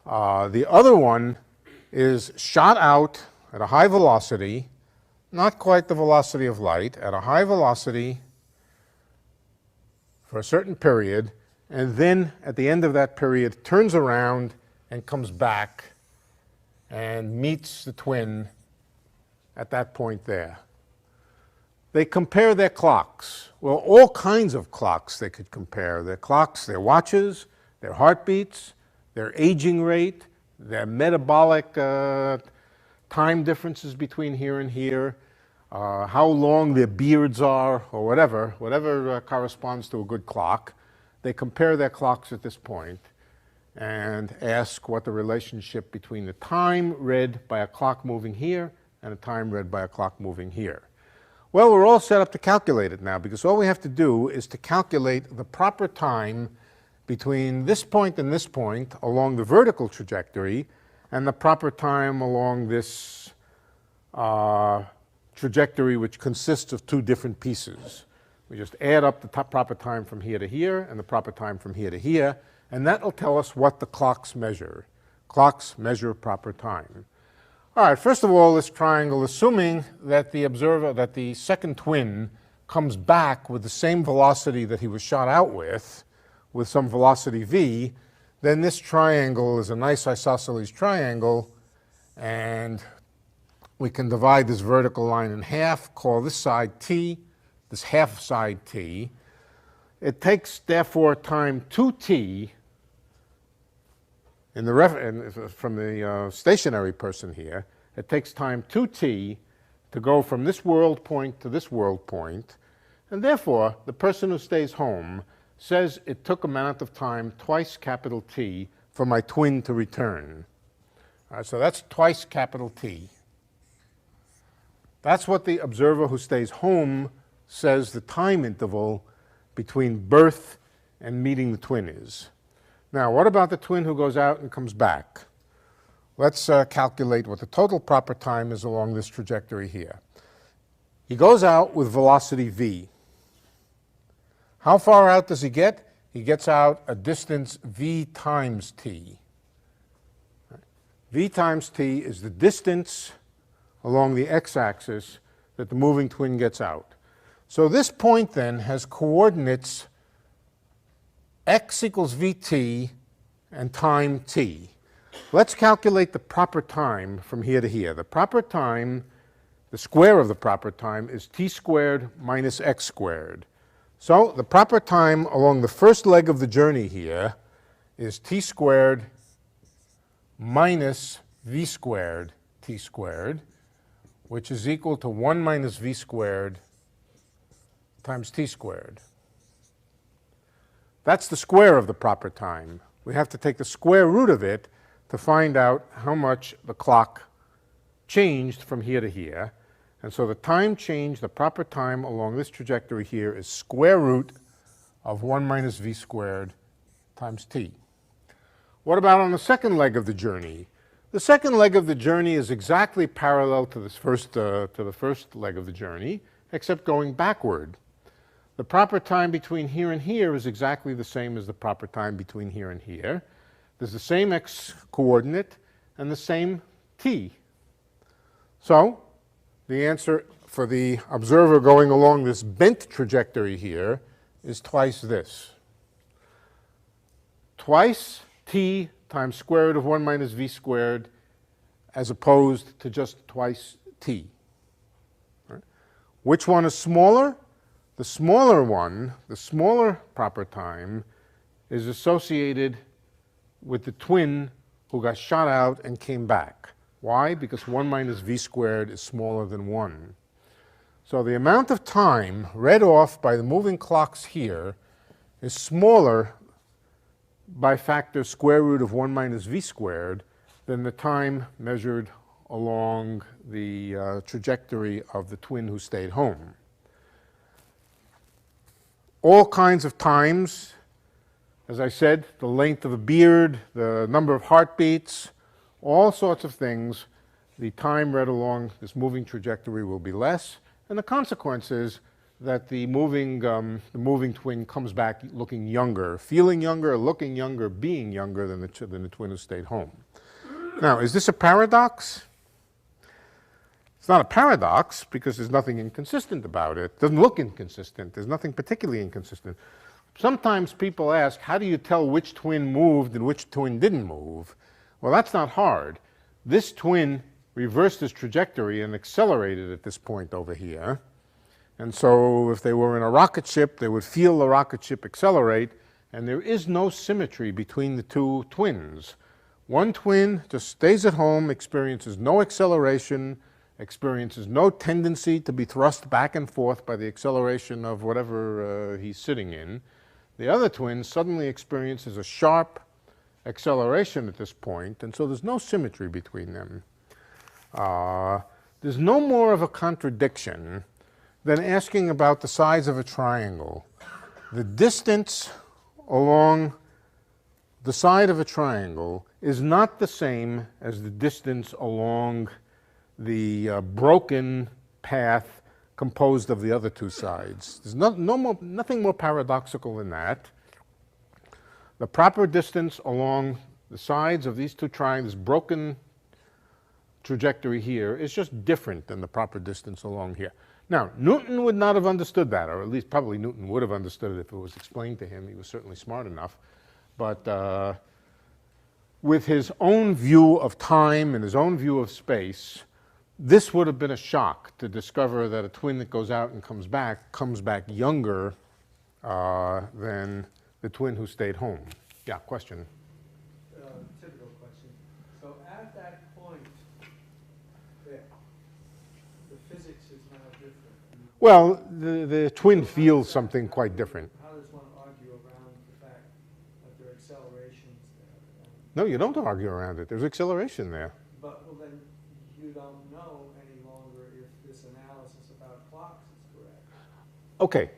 The other one is shot out at a high velocity, not quite the velocity of light, at a high velocity for a certain period, and then at the end of that period turns around and comes back and meets the twin at that point there. They compare their clocks. Well, all kinds of clocks they could compare. Their clocks, their watches, their heartbeats, their aging rate, their metabolic time differences between here and here, how long their beards are, or whatever corresponds to a good clock. They compare their clocks at this point and ask what the relationship between the time read by a clock moving here and the time read by a clock moving here. Well, we're all set up to calculate it now, because all we have to do is to calculate the proper time between this point and this point along the vertical trajectory and the proper time along this trajectory, which consists of two different pieces. We just add up the proper time from here to here and the proper time from here to here, and that will tell us what the clocks measure. Clocks measure proper time. All right, first of all, this triangle, assuming that the second twin comes back with the same velocity that he was shot out with some velocity v, then this triangle is a nice isosceles triangle, and we can divide this vertical line in half, call this side t, this half side t. It takes, therefore, time 2t from the stationary person here. It takes time 2t to go from this world point to this world point, and therefore the person who stays home says it took amount of time twice capital T for my twin to return. All right, so that's twice capital T. That's what the observer who stays home says the time interval between birth and meeting the twin is. Now, what about the twin who goes out and comes back? Let's calculate what the total proper time is along this trajectory here. He goes out with velocity v. How far out does he get? He gets out a distance v times t. V times t is the distance along the x-axis that the moving twin gets out. So this point then has coordinates x equals vt and time t. Let's calculate the proper time from here to here. The proper time, the square of the proper time, is t squared minus x squared. So the proper time along the first leg of the journey here is t squared minus v squared t squared, which is equal to 1 minus v squared times t squared. That's the square of the proper time. We have to take the square root of it to find out how much the clock changed from here to here. And so the time change, the proper time along this trajectory here, is square root of 1 minus v squared times t. What about on the second leg of the journey? The second leg of the journey is exactly parallel to the first leg of the journey, except going backward. The proper time between here and here is exactly the same as the proper time between here and here. There's the same x coordinate and the same t. So the answer for the observer going along this bent trajectory here is twice this. Twice t times square root of 1 minus v squared, as opposed to just twice t. Right? Which one is smaller? The smaller one, the smaller proper time, is associated with the twin who got shot out and came back. Why? Because 1 minus v squared is smaller than 1. So the amount of time read off by the moving clocks here is smaller by factor square root of 1 minus v squared than the time measured along the trajectory of the twin who stayed home. All kinds of times, as I said, the length of a beard, the number of heartbeats, all sorts of things, the time read along this moving trajectory will be less, and the consequence is that the moving twin comes back looking younger, feeling younger, looking younger, being younger than the twin who stayed home. Now, is this a paradox? It's not a paradox because there's nothing inconsistent about it. It doesn't look inconsistent. There's nothing particularly inconsistent. Sometimes people ask, how do you tell which twin moved and which twin didn't move? Well, that's not hard. This twin reversed its trajectory and accelerated at this point over here. And so if they were in a rocket ship, they would feel the rocket ship accelerate, and there is no symmetry between the two twins. One twin just stays at home, experiences no acceleration, experiences no tendency to be thrust back and forth by the acceleration of whatever he's sitting in. The other twin suddenly experiences a sharp acceleration at this point, and so there's no symmetry between them. There's no more of a contradiction than asking about the size of a triangle. The distance along the side of a triangle is not the same as the distance along the broken path composed of the other two sides. There's nothing more paradoxical than that. The proper distance along the sides of these two triangles, broken trajectory here, is just different than the proper distance along here. Now, Newton would not have understood that, or at least probably Newton would have understood it if it was explained to him. He was certainly smart enough. But with his own view of time and his own view of space, this would have been a shock to discover that a twin that goes out and comes back younger than the twin who stayed home. Yeah, question? Typical question. So at that point, there, the physics is now different. Well, the twin feels something quite different. How does one argue around the fact that there are accelerations there? No, you don't argue around it. There's acceleration there. But well, then you don't know any longer if this analysis about clocks is correct. Okay.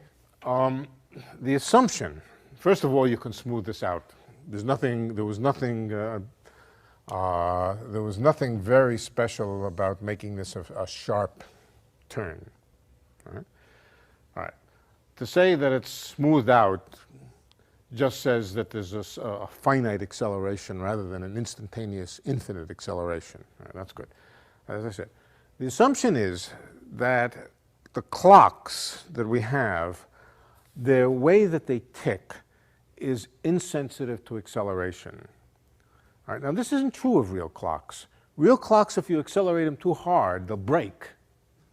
The assumption, first of all, you can smooth this out. There was nothing very special about making this a sharp turn. All right? All right. To say that it's smoothed out just says that there's a finite acceleration rather than an instantaneous infinite acceleration. All right, that's good. As I said, the assumption is that the clocks that we have, the way that they tick is insensitive to acceleration. All right, now this isn't true of real clocks. Real clocks, if you accelerate them too hard, they'll break.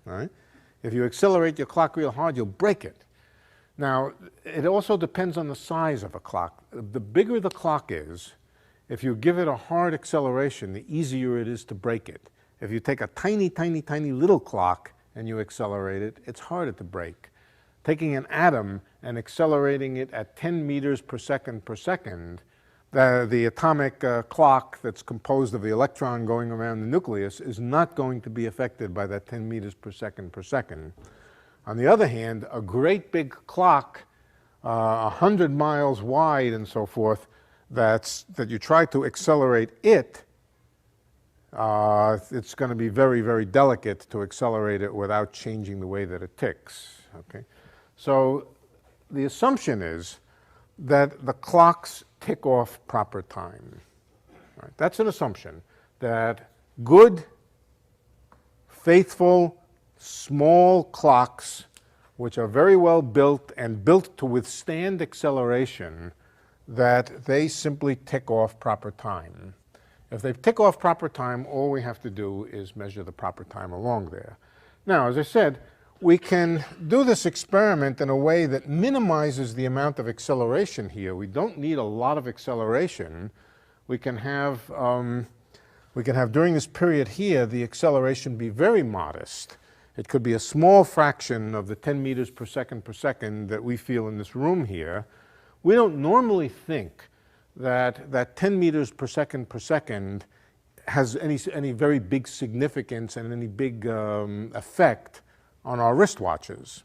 All right? If you accelerate your clock real hard, you'll break it. Now, it also depends on the size of a clock. The bigger the clock is, if you give it a hard acceleration, the easier it is to break it. If you take a tiny, tiny, tiny little clock and you accelerate it, it's harder to break. Taking an atom and accelerating it at 10 meters per second, the atomic clock that's composed of the electron going around the nucleus is not going to be affected by that 10 meters per second. On the other hand, a great big clock, 100 miles wide and so forth, that you try to accelerate it, it's going to be very, very delicate to accelerate it without changing the way that it ticks. Okay? So the assumption is that the clocks tick off proper time. Right? That's an assumption, that good, faithful, small clocks, which are very well built and built to withstand acceleration, that they simply tick off proper time. If they tick off proper time, all we have to do is measure the proper time along there. Now, as I said, we can do this experiment in a way that minimizes the amount of acceleration here. We don't need a lot of acceleration. We can have during this period here, the acceleration be very modest. It could be a small fraction of the 10 meters per second that we feel in this room here. We don't normally think that 10 meters per second has any very big significance and any big effect on our wristwatches.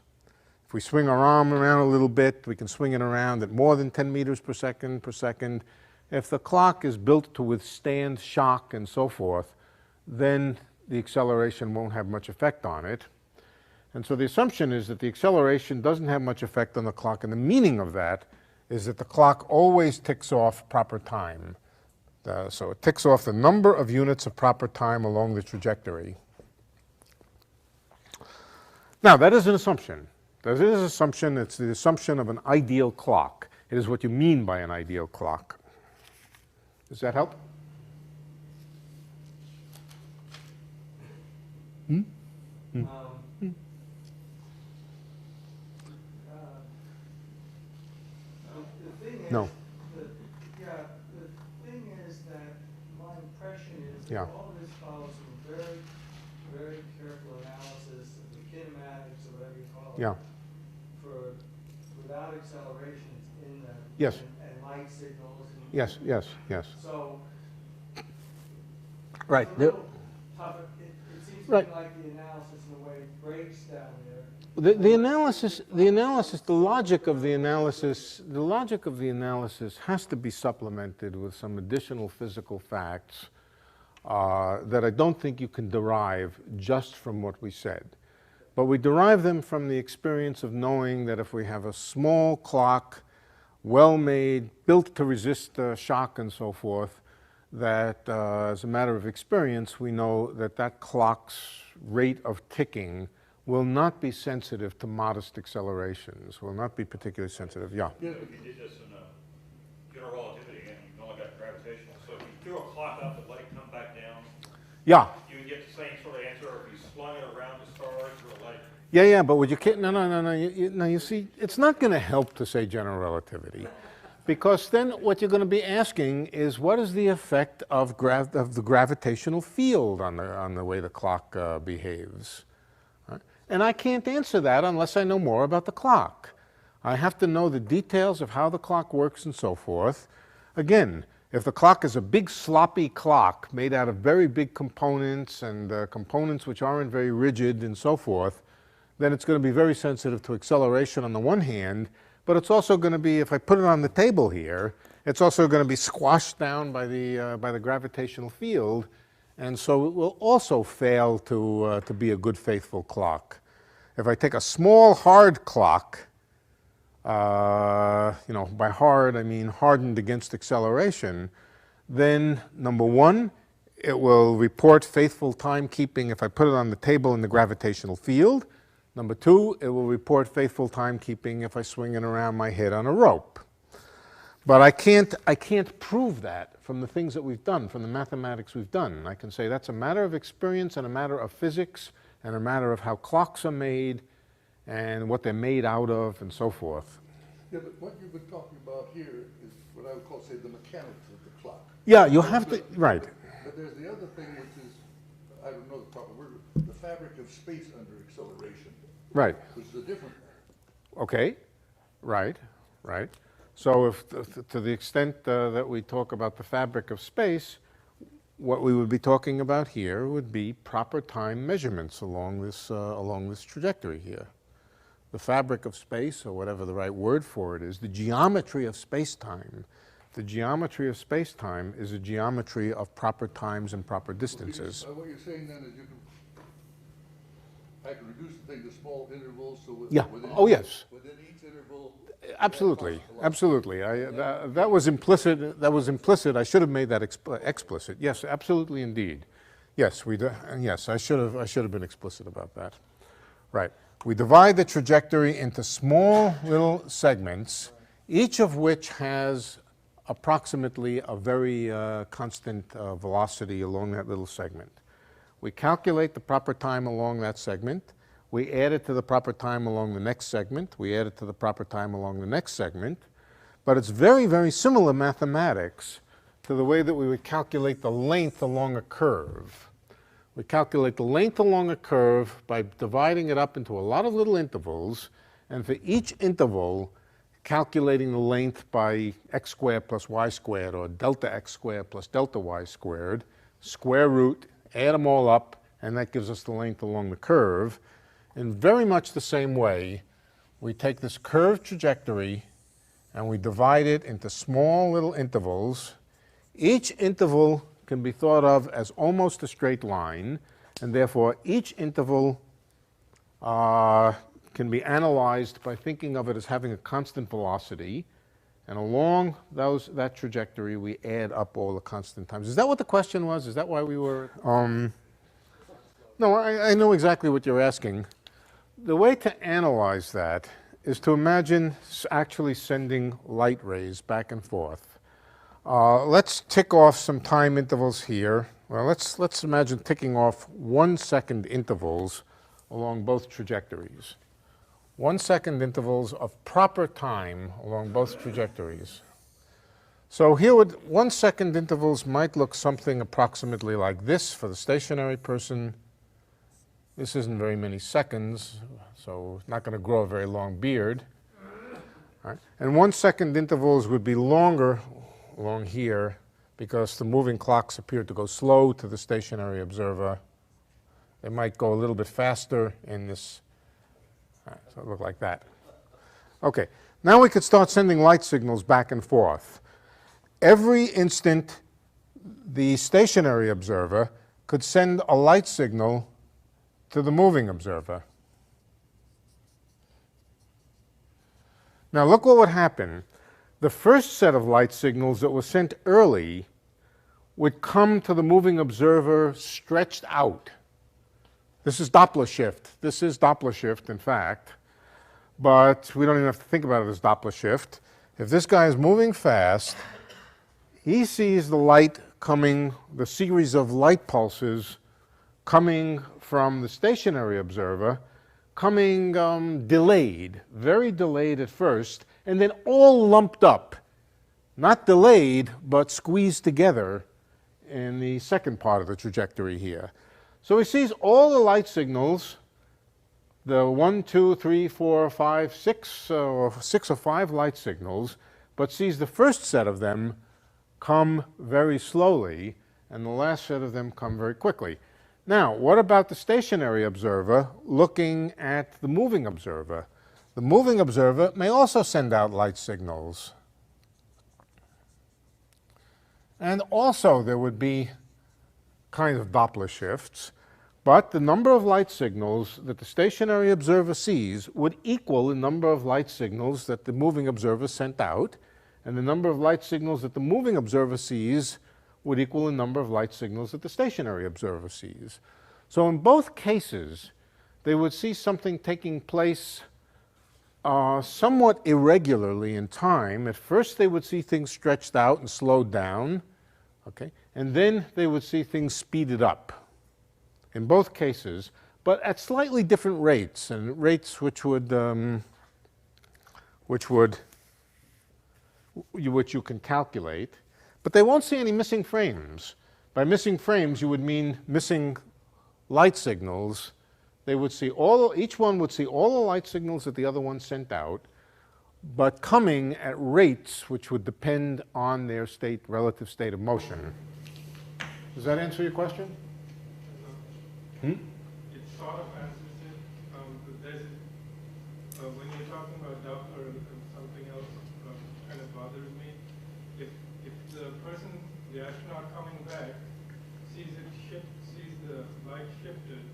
If we swing our arm around a little bit, we can swing it around at more than 10 meters per second. If the clock is built to withstand shock and so forth, then the acceleration won't have much effect on it. And so the assumption is that the acceleration doesn't have much effect on the clock, and the meaning of that is that the clock always ticks off proper time. So it ticks off the number of units of proper time along the trajectory. Now, that is an assumption. That is an assumption. It's the assumption of an ideal clock. It is what you mean by an ideal clock. Does that help? The thing is, No. the thing is that my impression is Yeah. that all of this follows some very, very careful analysis of the kinematics or whatever you call it. Yeah. Without accelerations in them. Yes. And light signals. And Yes, yes, yes. So. Right. It's a little tougher. It seems to Right. me like the analysis in a way breaks down there. The logic of the analysis has to be supplemented with some additional physical facts that I don't think you can derive just from what we said. But we derive them from the experience of knowing that if we have a small clock, well-made, built to resist shock and so forth, that as a matter of experience, we know that that clock's rate of ticking will not be sensitive to modest accelerations, will not be particularly sensitive. Yeah? We did this in general relativity, and you've only got gravitational. So if you threw a clock up and let it come back down, Yeah. you would get the same sort of answer if you slung it around the stars or like. Yeah, but would you kid? No. You see, it's not going to help to say general relativity, because then what you're going to be asking is what is the effect of the gravitational field on the way the clock behaves, right? And I can't answer that unless I know more about the clock. I have to know the details of how the clock works and so forth. Again, if the clock is a big sloppy clock made out of very big components and components which aren't very rigid and so forth, then it's going to be very sensitive to acceleration on the one hand, but it's also going to be, if I put it on the table here, it's also going to be squashed down by the gravitational field, and so it will also fail to be a good faithful clock. If I take a small hard clock, by hard I mean hardened against acceleration, then number one, it will report faithful timekeeping if I put it on the table in the gravitational field. Number two, it will report faithful timekeeping if I swing it around my head on a rope. But I can't prove that from the things that we've done, from the mathematics we've done. I can say that's a matter of experience and a matter of physics and a matter of how clocks are made and what they're made out of and so forth. Yeah, but what you've been talking about here is what I would call, say, the mechanics of the clock. Yeah, you have to, right. But there's the other thing, which is, I don't know the proper word, the fabric of space under acceleration. Right. Which is a different. Okay, right. So if, to the extent that we talk about the fabric of space, what we would be talking about here would be proper time measurements along this trajectory here. The fabric of space, or whatever the right word for it is, the geometry of space-time. The geometry of space-time is a geometry of proper times and proper distances. What you're saying then is I can reduce the thing to small intervals, so Yeah. within, Yes. within each interval. Absolutely. That was implicit. I should have made that explicit. Yes, absolutely, indeed. Yes, yes, I should have been explicit about that. Right. We divide the trajectory into small little segments, each of which has approximately a very constant velocity along that little segment. We calculate the proper time along that segment. We add it to the proper time along the next segment. We add it to the proper time along the next segment. But it's very, very similar mathematics to the way that we would calculate the length along a curve. We calculate the length along a curve by dividing it up into a lot of little intervals, and for each interval, calculating the length by x squared plus y squared, or delta x squared plus delta y squared, square root, add them all up, and that gives us the length along the curve. In very much the same way, we take this curved trajectory and we divide it into small little intervals. Each interval can be thought of as almost a straight line, and therefore each interval can be analyzed by thinking of it as having a constant velocity, and along that trajectory we add up all the constant times. Is that what the question was? Is that why we were... No, I know exactly what you're asking. The way to analyze that is to imagine actually sending light rays back and forth. Let's tick off some time intervals here. Well, let's imagine ticking off 1 second intervals along both trajectories. 1 second intervals of proper time along both trajectories. So here 1 second intervals might look something approximately like this for the stationary person. This isn't very many seconds, so it's not going to grow a very long beard. All right. And 1 second intervals would be longer along here because the moving clocks appear to go slow to the stationary observer. They might go a little bit faster in this. All right, so it look like that. Okay, now we could start sending light signals back and forth. Every instant, the stationary observer could send a light signal to the moving observer. Now look what would happen. The first set of light signals that were sent early would come to the moving observer stretched out. This is Doppler shift. This is Doppler shift, in fact, but we don't even have to think about it as Doppler shift. If this guy is moving fast, he sees the light coming, the series of light pulses coming from the stationary observer, coming delayed, very delayed at first, and then all lumped up, not delayed, but squeezed together in the second part of the trajectory here. So he sees all the light signals, the 1, 2, 3, 4, 5, 6, or 6 or 5 light signals, but sees the first set of them come very slowly, and the last set of them come very quickly. Now, what about the stationary observer looking at the moving observer? The moving observer may also send out light signals. And also there would be kind of Doppler shifts, but the number of light signals that the stationary observer sees would equal the number of light signals that the moving observer sent out, and the number of light signals that the moving observer sees would equal the number of light signals that the stationary observer sees. So in both cases, they would see something taking place somewhat irregularly in time. At first they would see things stretched out and slowed down, okay? And then they would see things speeded up in both cases, but at slightly different rates, and rates which you can calculate. But they won't see any missing frames. By missing frames, you would mean missing light signals. They would see each one would see all the light signals that the other one sent out, but coming at rates which would depend on their relative state of motion. Does that answer your question? It sort of answers it. When you're talking about Doppler and something else kind of bothers me. If the person, the astronaut coming back, sees the light shifted,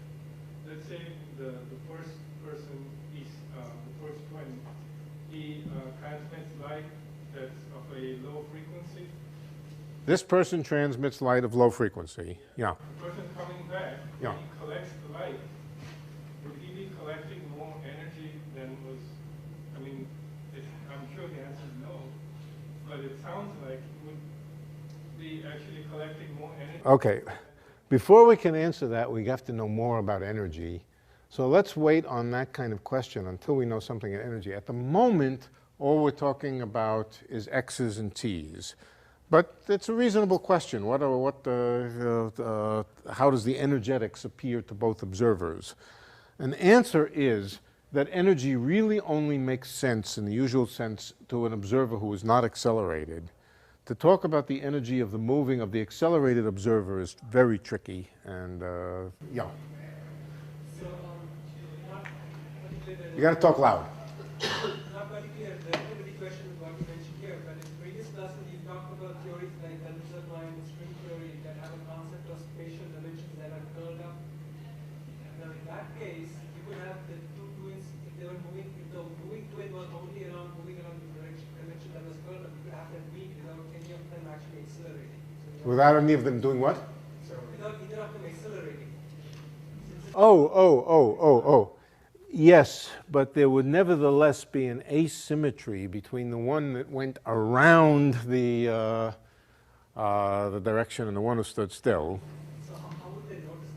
let's say the first person, the first twin, he transmits light that's of a low frequency. This person transmits light of low frequency, yeah. The person coming back, Yeah. when he collects the light, would he be collecting more energy than was, I mean, I'm sure the answer is no, but it sounds like he would be actually collecting more energy. Okay. Before we can answer that, we have to know more about energy. So let's wait on that kind of question until we know something about energy. At the moment, all we're talking about is X's and T's. But it's a reasonable question. How does the energetics appear to both observers? An answer is that energy really only makes sense in the usual sense to an observer who is not accelerated. To talk about the energy of the moving of the accelerated observer is very tricky, and yeah. So, not particularly. You got to talk loud. Not particularly the relativity question is what you mentioned here, but in previous classes you talked about theories like tensor line and string theory that have a concept of spatial dimensions that are curled up. Now in that case, you could have the two twins, if they were moving, if the moving twin was only moving along the dimension that was curled up, you could have them meet without any of them actually accelerating. So Without any of them doing what? without either of them accelerating. Oh. Yes, but there would nevertheless be an asymmetry between the one that went around the direction and the one who stood still. So how would they notice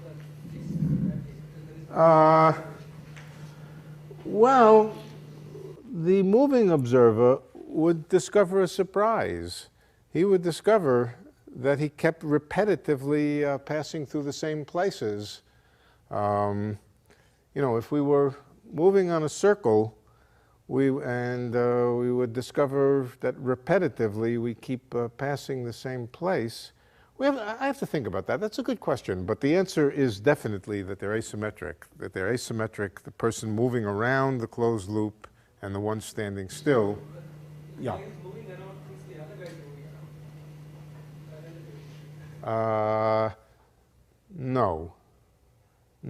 that? Well, the moving observer would discover a surprise. He would discover that he kept repetitively passing through the same places. If we were moving on a circle, we would discover that repetitively we keep passing the same place. I have to think about that. That's a good question, but the answer is definitely that they're asymmetric. That they're asymmetric, the person moving around the closed loop and the one standing still. Yeah. The guy who's moving around thinks the other guy is moving around.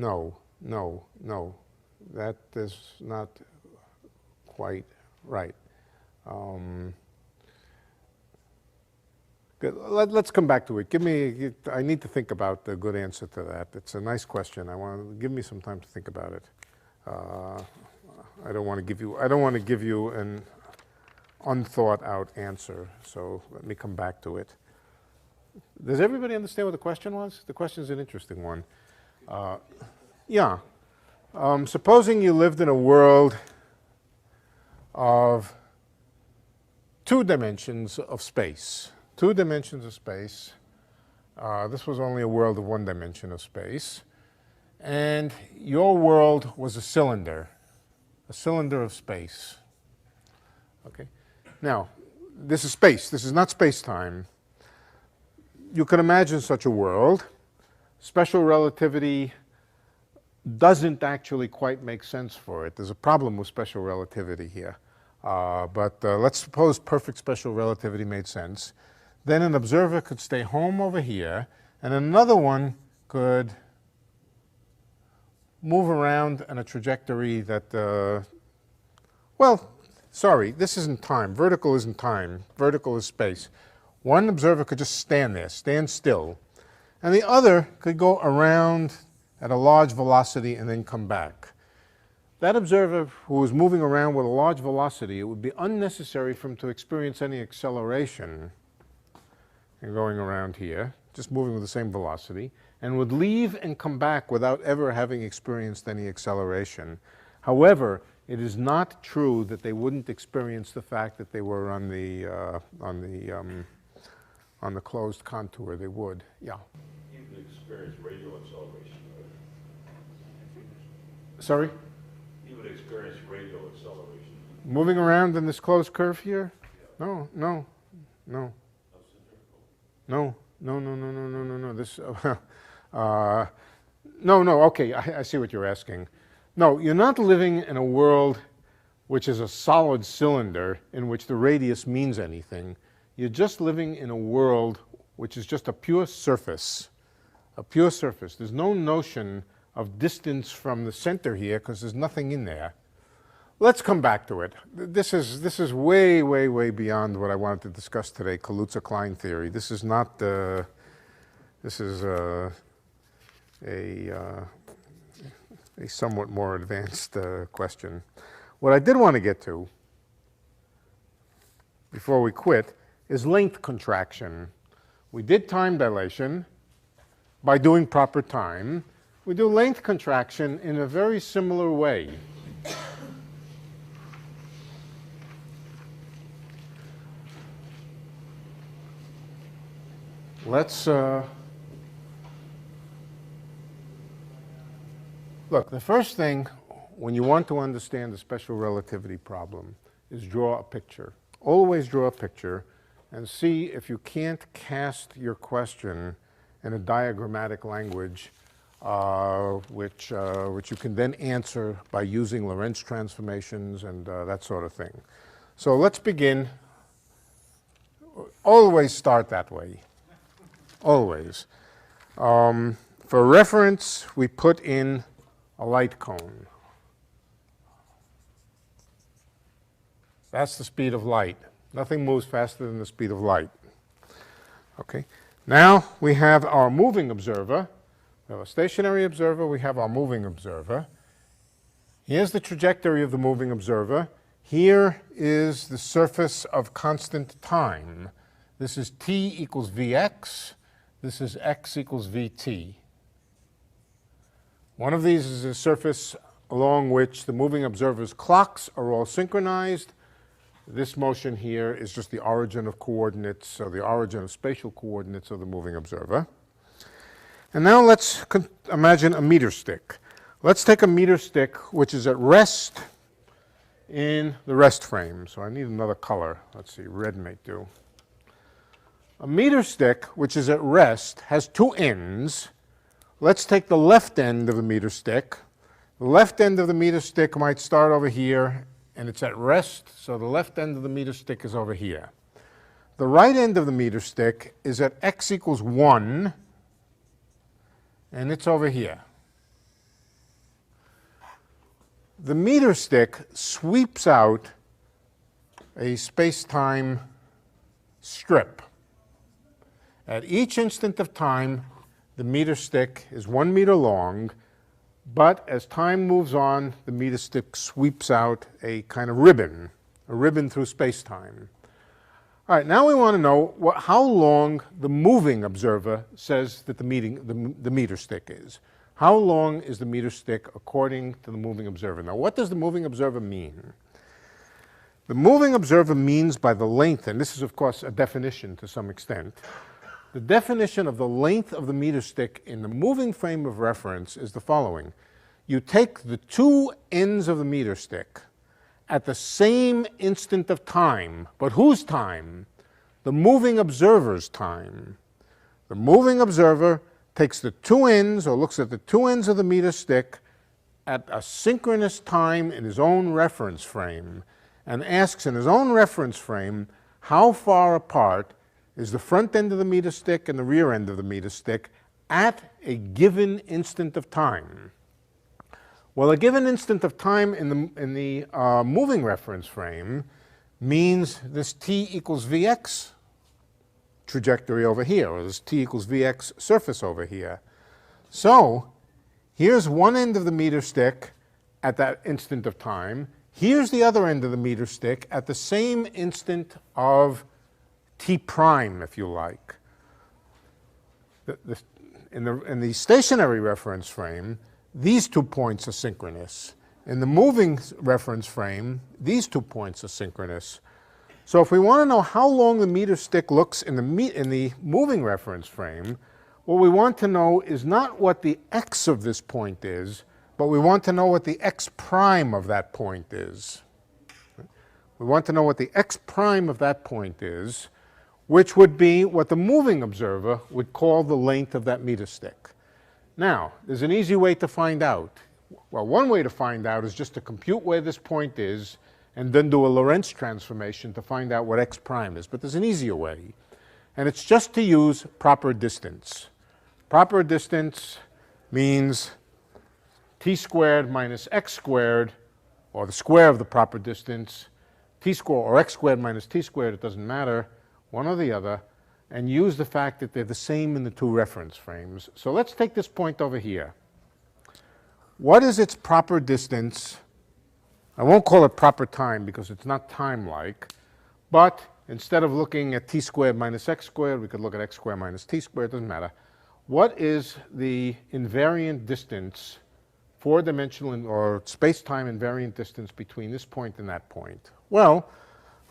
No. That is not quite right. Good. Let's come back to it. I need to think about the good answer to that. It's a nice question. Give me some time to think about it. I don't want to give you an unthought out answer, so let me come back to it. Does everybody understand what the question was? The question is an interesting one. Yeah. Supposing you lived in a world of 2 dimensions of space. 2 dimensions of space. This was only a world of 1 dimension of space. And your world was a cylinder of space. Okay? Now, this is space. This is not space-time. You can imagine such a world. Special relativity doesn't actually quite make sense for it. There's a problem with special relativity here. But let's suppose perfect special relativity made sense. Then an observer could stay home over here, and another one could move around in a trajectory that, this isn't time. Vertical isn't time. Vertical is space. One observer could just stand there, stand still, and the other could go around at a large velocity and then come back. That observer who was moving around with a large velocity, it would be unnecessary for him to experience any acceleration in going around here, just moving with the same velocity, and would leave and come back without ever having experienced any acceleration. However, it is not true that they wouldn't experience the fact that they were on the closed contour. They would, yeah. You would experience radial acceleration, right? Sorry? You would experience radial acceleration. Moving around in this closed curve here? No. This, okay, I see what you're asking. No, you're not living in a world which is a solid cylinder in which the radius means anything. You're just living in a world which is just a pure surface. A pure surface. There's no notion of distance from the center here because there's nothing in there. Let's come back to it. This is way, way, way beyond what I wanted to discuss today, Kaluza-Klein theory. This is not, this is a somewhat more advanced question. What I did want to get to, before we quit, is length contraction. We did time dilation by doing proper time. We do length contraction in a very similar way. let's look, the first thing when you want to understand the special relativity problem is draw a picture. Always draw a picture and see if you can't cast your question in a diagrammatic language which you can then answer by using Lorentz transformations and that sort of thing. So let's begin. Always start that way. Always. For reference, we put in a light cone. That's the speed of light. Nothing moves faster than the speed of light. Okay. Now we have our moving observer. We have a stationary observer. We have our moving observer. Here's the trajectory of the moving observer. Here is the surface of constant time. This is t equals vx. This is x equals vt. One of these is a surface along which the moving observer's clocks are all synchronized. This motion here is just the origin of coordinates, or the origin of spatial coordinates of the moving observer. And now let's imagine a meter stick. Let's take a meter stick which is at rest in the rest frame. So I need another color. Let's see, red might do. A meter stick which is at rest has two ends. Let's take the left end of the meter stick. The left end of the meter stick might start over here, and it's at rest, so the left end of the meter stick is over here. The right end of the meter stick is at x equals 1, and it's over here. The meter stick sweeps out a space-time strip. At each instant of time, the meter stick is 1 meter long, but as time moves on, the meter stick sweeps out a kind of ribbon through space-time. All right, now we want to know how long the moving observer says that the meter stick is. How long is the meter stick according to the moving observer? Now, what does the moving observer mean? The moving observer means by the length, and this is, of course, a definition to some extent. The definition of the length of the meter stick in the moving frame of reference is the following. You take the two ends of the meter stick at the same instant of time, but whose time? The moving observer's time. The moving observer takes the two ends, or looks at the two ends of the meter stick at a synchronous time in his own reference frame, and asks in his own reference frame how far apart is the front end of the meter stick and the rear end of the meter stick at a given instant of time. Well, a given instant of time in the moving reference frame means this t equals vx trajectory over here, or this t equals vx surface over here. So here's one end of the meter stick at that instant of time. Here's the other end of the meter stick at the same instant of t prime, if you like. In the stationary reference frame, these 2 points are synchronous. In the moving reference frame, these 2 points are synchronous. So if we want to know how long the meter stick looks in the moving reference frame, what we want to know is not what the x of this point is, but we want to know what the x prime of that point is. We want to know what the x prime of that point is, which would be what the moving observer would call the length of that meter stick. Now, there's an easy way to find out. Well, one way to find out is just to compute where this point is and then do a Lorentz transformation to find out what x prime is. But there's an easier way, and it's just to use proper distance. Proper distance means t squared minus x squared, or the square of the proper distance, t squared or x squared minus t squared, it doesn't matter, one or the other, and use the fact that they're the same in the two reference frames. So let's take this point over here. What is its proper distance? I won't call it proper time because it's not time-like, but instead of looking at t squared minus x squared, we could look at x squared minus t squared, doesn't matter. What is the invariant distance, four-dimensional or space-time invariant distance between this point and that point? Well,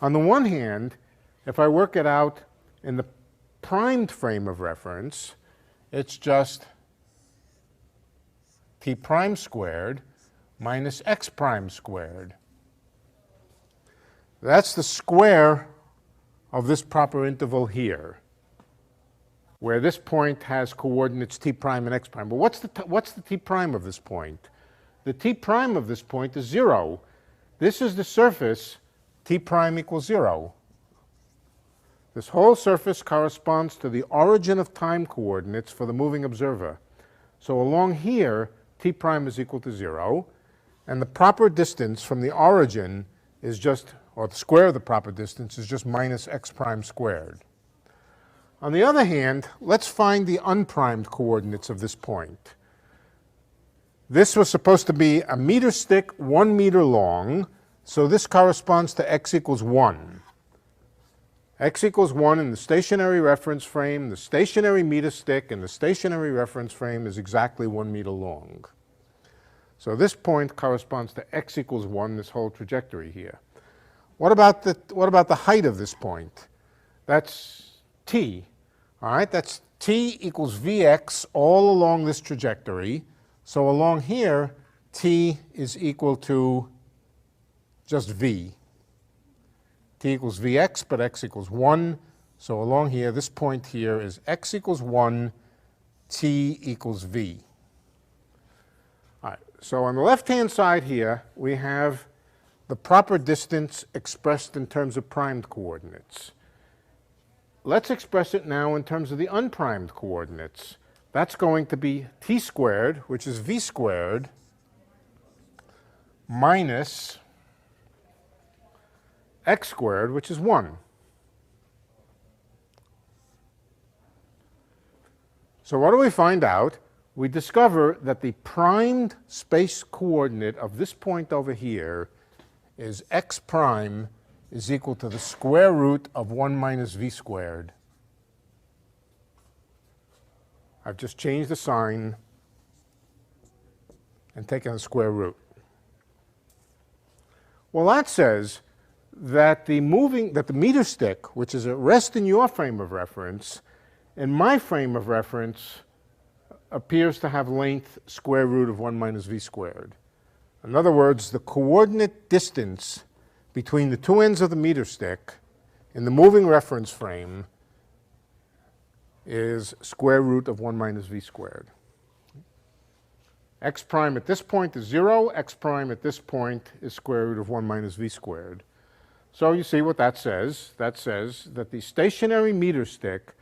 on the one hand, if I work it out in the primed frame of reference, it's just t prime squared minus x prime squared. That's the square of this proper interval here, where this point has coordinates t prime and x prime. But what's the t prime of this point? The t prime of this point is 0. This is the surface t prime equals 0. This whole surface corresponds to the origin of time coordinates for the moving observer. So along here, t prime is equal to 0, and the proper distance from the origin is just, or the square of the proper distance is just minus x prime squared. On the other hand, let's find the unprimed coordinates of this point. This was supposed to be a meter stick, 1 meter long, so this corresponds to x equals 1. X equals 1 in the stationary reference frame, the stationary meter stick, and the stationary reference frame is exactly 1 meter long. So this point corresponds to x equals 1, this whole trajectory here. What about the height of this point? That's t. All right, that's t equals vx all along this trajectory. So along here, t is equal to just v. T equals vx, but x equals 1. So along here, this point here is x equals 1, t equals v. All right, so on the left-hand side here, we have the proper distance expressed in terms of primed coordinates. Let's express it now in terms of the unprimed coordinates. That's going to be t squared, which is v squared, minus x squared, which is 1. So what do we find out? We discover that the primed space coordinate of this point over here is x prime is equal to the square root of 1 minus v squared. I've just changed the sign and taken the square root. Well, that says that the meter stick, which is at rest in your frame of reference, in my frame of reference appears to have length square root of 1 minus v squared. In other words, the coordinate distance between the two ends of the meter stick in the moving reference frame is square root of 1 minus v squared. X prime at this point is 0. X prime at this point is square root of 1 minus v squared. So you see what that says. That says that the stationary meter stick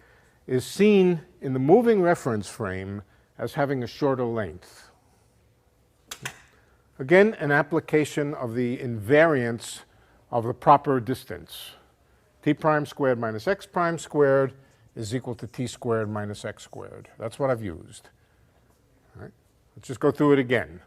is seen in the moving reference frame as having a shorter length. Again, an application of the invariance of the proper distance. T prime squared minus x prime squared is equal to t squared minus x squared. That's what I've used. All right. Let's just go through it again.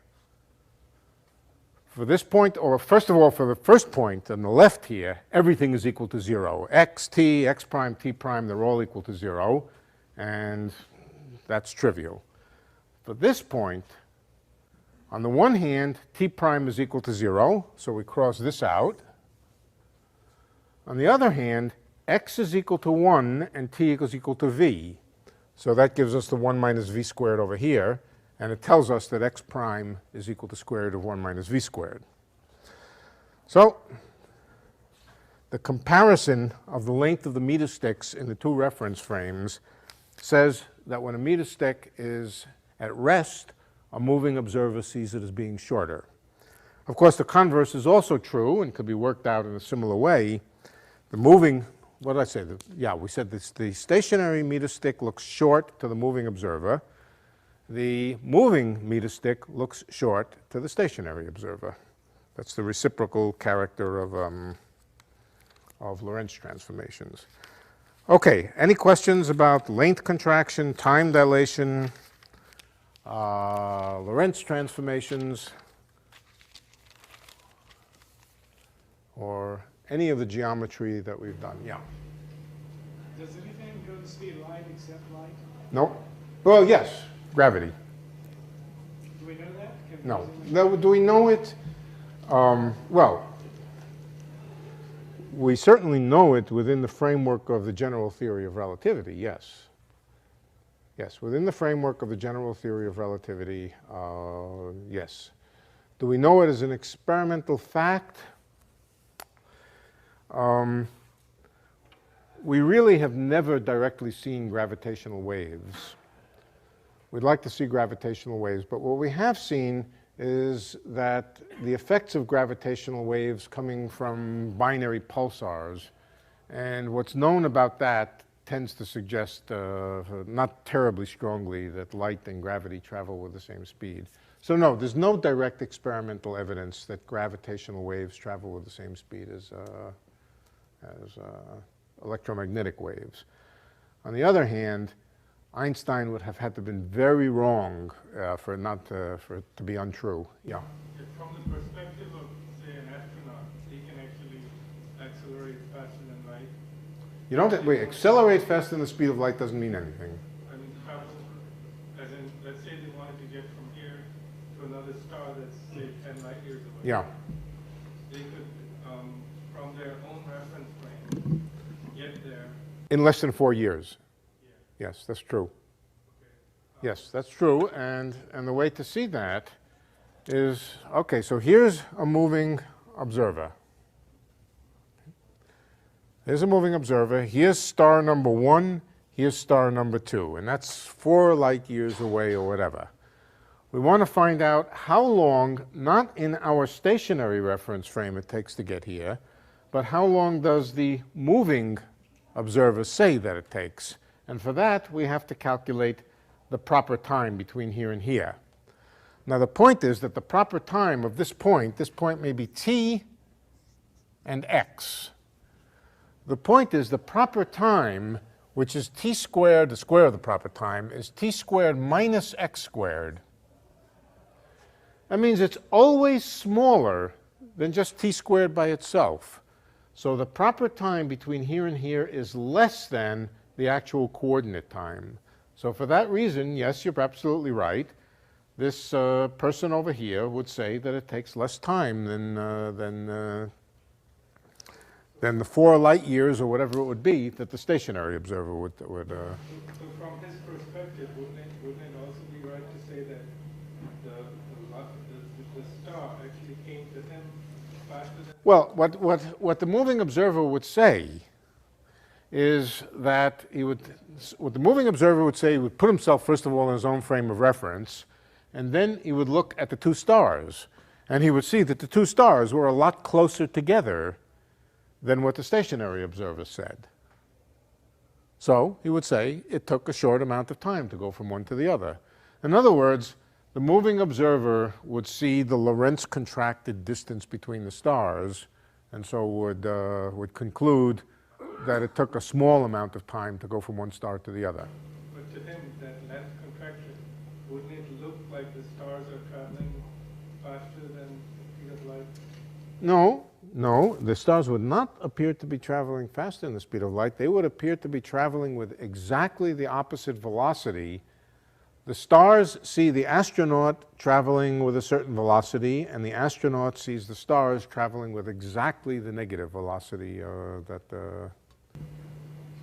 For this point, or first of all, for the first point on the left here, everything is equal to 0. X, t, x prime, t prime, they're all equal to 0, and that's trivial. For this point, on the one hand, t prime is equal to 0, so we cross this out. On the other hand, x is equal to 1 and t is equal to v. So that gives us the 1 minus v squared over here, and it tells us that x prime is equal to square root of 1 minus v squared. So the comparison of the length of the meter sticks in the two reference frames says that when a meter stick is at rest, a moving observer sees it as being shorter. Of course, the converse is also true and could be worked out in a similar way. The moving, what did I say? We said this, the stationary meter stick looks short to the moving observer. The moving meter stick looks short to the stationary observer. That's the reciprocal character of Lorentz transformations. Okay, any questions about length contraction, time dilation, Lorentz transformations, or any of the geometry that we've done? Yeah. Does anything go the speed of light except light? No. Well, yes, gravity. Do we know that? No. Do we know it? Well, We certainly know it within the framework of the general theory of relativity, yes. Yes, within the framework of the general theory of relativity, yes. Do we know it as an experimental fact? We really have never directly seen gravitational waves. We'd like to see gravitational waves, but what we have seen is that the effects of gravitational waves coming from binary pulsars, and what's known about that tends to suggest, not terribly strongly, that light and gravity travel with the same speed. So no, there's no direct experimental evidence that gravitational waves travel with the same speed as electromagnetic waves. On the other hand, Einstein would have had to have been very wrong for it to be untrue. Yeah. From the perspective of, say, an astronaut, he can actually accelerate faster than light. You don't, wait, accelerate faster than the speed of light doesn't mean anything. I mean, travel, as in, let's say they wanted to get from here to another star that's, say, 10 light years away. Yeah. They could, from their own reference frame, get there. In less than 4 years. Yeah. Yes, that's true. Okay. Yes, that's true. And the way to see that is, okay, so here's a moving observer. Here's a moving observer. Here's star number 1. Here's star number 2. And that's 4 light years away or whatever. We want to find out how long, not in our stationary reference frame it takes to get here, but how long does the moving observer say that it takes. And for that, we have to calculate the proper time between here and here. Now, the point is that the proper time of this point may be t and x. The point is the proper time, which is t squared, the square of the proper time, is t squared minus x squared. That means it's always smaller than just t squared by itself. So the proper time between here and here is less than the actual coordinate time. So for that reason, yes, you're absolutely right. This person over here would say that it takes less time than the 4 light years or whatever it would be that the stationary observer would. So from his perspective, wouldn't it also be right to say that the star actually came to him faster than? Well, what the moving observer would say is that what the moving observer would say, he would put himself, first of all, in his own frame of reference, and then he would look at the 2 stars, and he would see that the 2 stars were a lot closer together than what the stationary observer said. So he would say it took a short amount of time to go from one to the other. In other words, the moving observer would see the Lorentz contracted distance between the stars, and so would conclude that it took a small amount of time to go from one star to the other. But to him, that length contraction, wouldn't it look like the stars are traveling faster than the speed of light? No, the stars would not appear to be traveling faster than the speed of light. They would appear to be traveling with exactly the opposite velocity. The stars see the astronaut traveling with a certain velocity, and the astronaut sees the stars traveling with exactly the negative velocity that.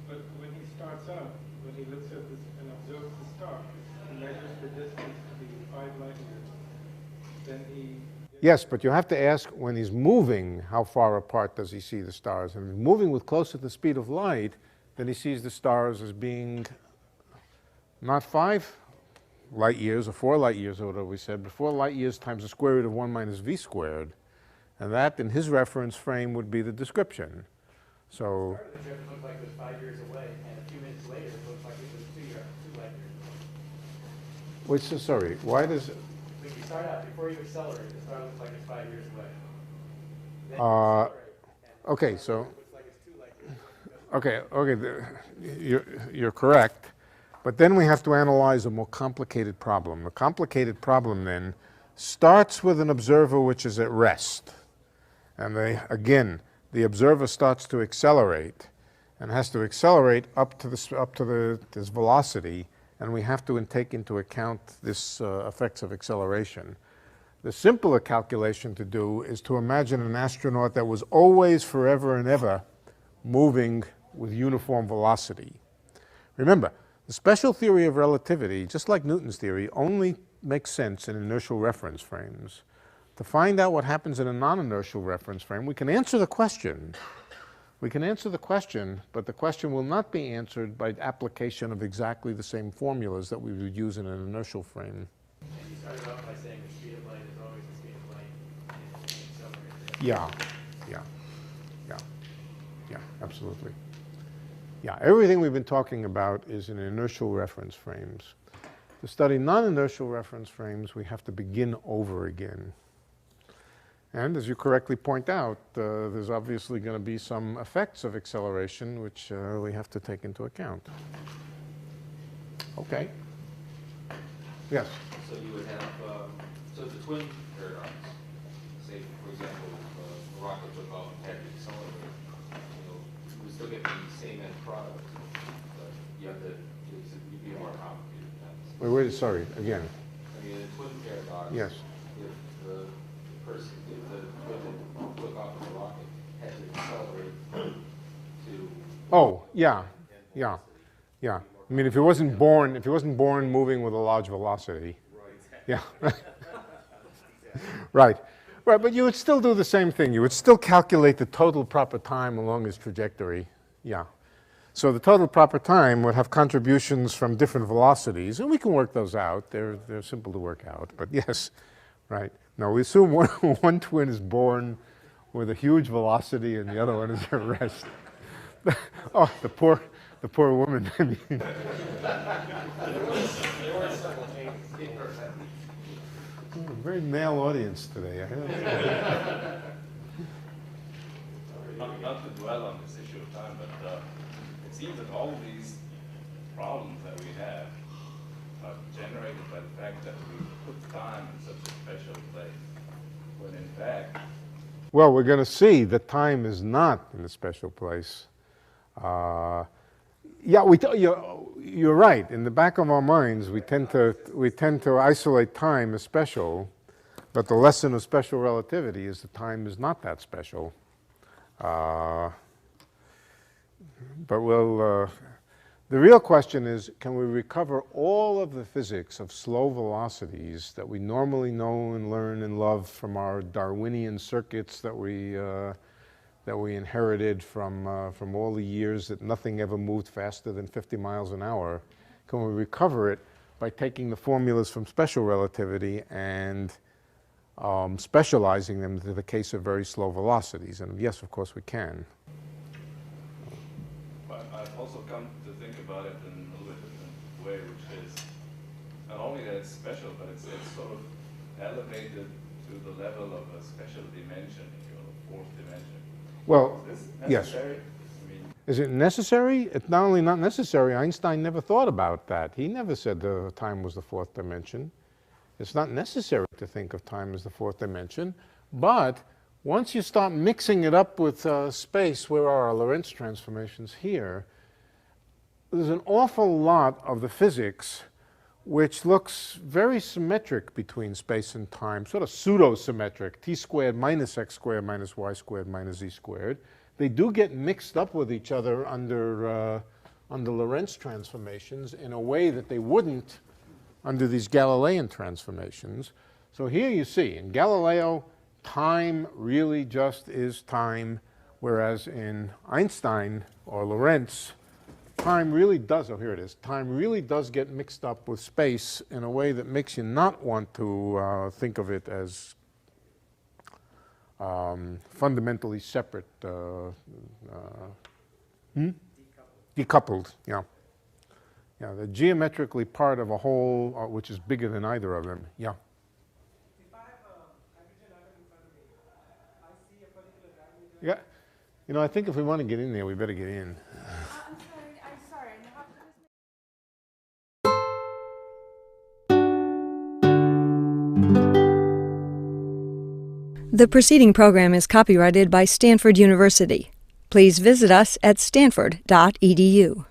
But when he starts out, when he looks at this and observes the star, he measures the distance to be 5 light years. Then he. Yes, but you have to ask, when he's moving, how far apart does he see the stars? And if he's moving with close to the speed of light, then he sees the stars as being not 5 light years or 4 light years, or whatever we said, but 4 light years times the square root of 1 minus v squared. And that, in his reference frame, would be the description. So. The trip looked like it was 5 years away, and a few minutes later, it looked like it was 2 light years. Which is, sorry, why does. When you start out, before you accelerate, the star looks like it's 5 years away. Then you Uh, accelerate, and Okay, so. it looks like it's 2 light years. Okay, you're correct. But then we have to analyze a more complicated problem. The complicated problem then starts with an observer which is at rest. And again, the observer starts to accelerate and has to accelerate up to this velocity, and we have to take into account this effects of acceleration. The simpler calculation to do is to imagine an astronaut that was always, forever and ever moving with uniform velocity. Remember, the special theory of relativity, just like Newton's theory, only makes sense in inertial reference frames. To find out what happens in a non-inertial reference frame, we can answer the question. We can answer the question, but the question will not be answered by application of exactly the same formulas that we would use in an inertial frame. And you started off by saying the speed of light is always the speed of light and accelerated. Yeah, absolutely. Yeah, everything we've been talking about is in inertial reference frames. To study non-inertial reference frames, we have to begin over again. And as you correctly point out, there's obviously going to be some effects of acceleration which we have to take into account. Okay. Yes? So you would have, so the twin paradox, say, for example, a rocket took off and had to accelerate, you would still get the same end product, but you have to, it'd be more complicated. Wait, sorry, again. I mean, the twin paradox. Yes. If the person, if the twin that took off in the rocket had to accelerate to. Oh, yeah. I mean, if he wasn't born moving with a large velocity. Yeah. Right. But you would still do the same thing. You would still calculate the total proper time along his trajectory. Yeah. So the total proper time would have contributions from different velocities, and we can work those out. They're simple to work out. But yes, right. No, we assume one twin is born with a huge velocity and the other one is at rest. Oh, the poor woman. I mean. Very male audience today. Not to dwell on this issue of time, but it seems that all these problems that we have are generated by the fact that we put time in such a special place, when in fact... Well, we're going to see that time is not in a special place. Yeah, you're right. In the back of our minds, we tend to isolate time as special, but the lesson of special relativity is that time is not that special. But the real question is, can we recover all of the physics of slow velocities that we normally know and learn and love from our Darwinian circuits that we inherited from all the years that nothing ever moved faster than 50 miles an hour? Can we recover it by taking the formulas from special relativity and specializing them to the case of very slow velocities? And yes, of course we can. But I've also come to think about it in a little bit different way, which is not only that it's special, but it's sort of elevated to the level of a special dimension, if you will, a fourth dimension. Well, Is this yes. necessary? I mean, Is it necessary? It's not only not necessary, Einstein never thought about that. He never said the time was the fourth dimension. It's not necessary to think of time as the fourth dimension, but once you start mixing it up with space, where are our Lorentz transformations here, there's an awful lot of the physics which looks very symmetric between space and time, sort of pseudo-symmetric, t squared minus x squared minus y squared minus z squared. They do get mixed up with each other under Lorentz transformations in a way that they wouldn't under these Galilean transformations. So here you see, in Galileo, time really just is time, whereas in Einstein or Lorentz, time really does, oh here it is, time really does get mixed up with space in a way that makes you not want to think of it as fundamentally separate, decoupled, yeah. Yeah, they're geometrically part of a whole which is bigger than either of them, yeah. If I have a hydrogen atom in front of me, I see a particular value. Yeah, you know, I think if we want to get in there, we better get in. I'm sorry. The preceding program is copyrighted by Stanford University. Please visit us at stanford.edu.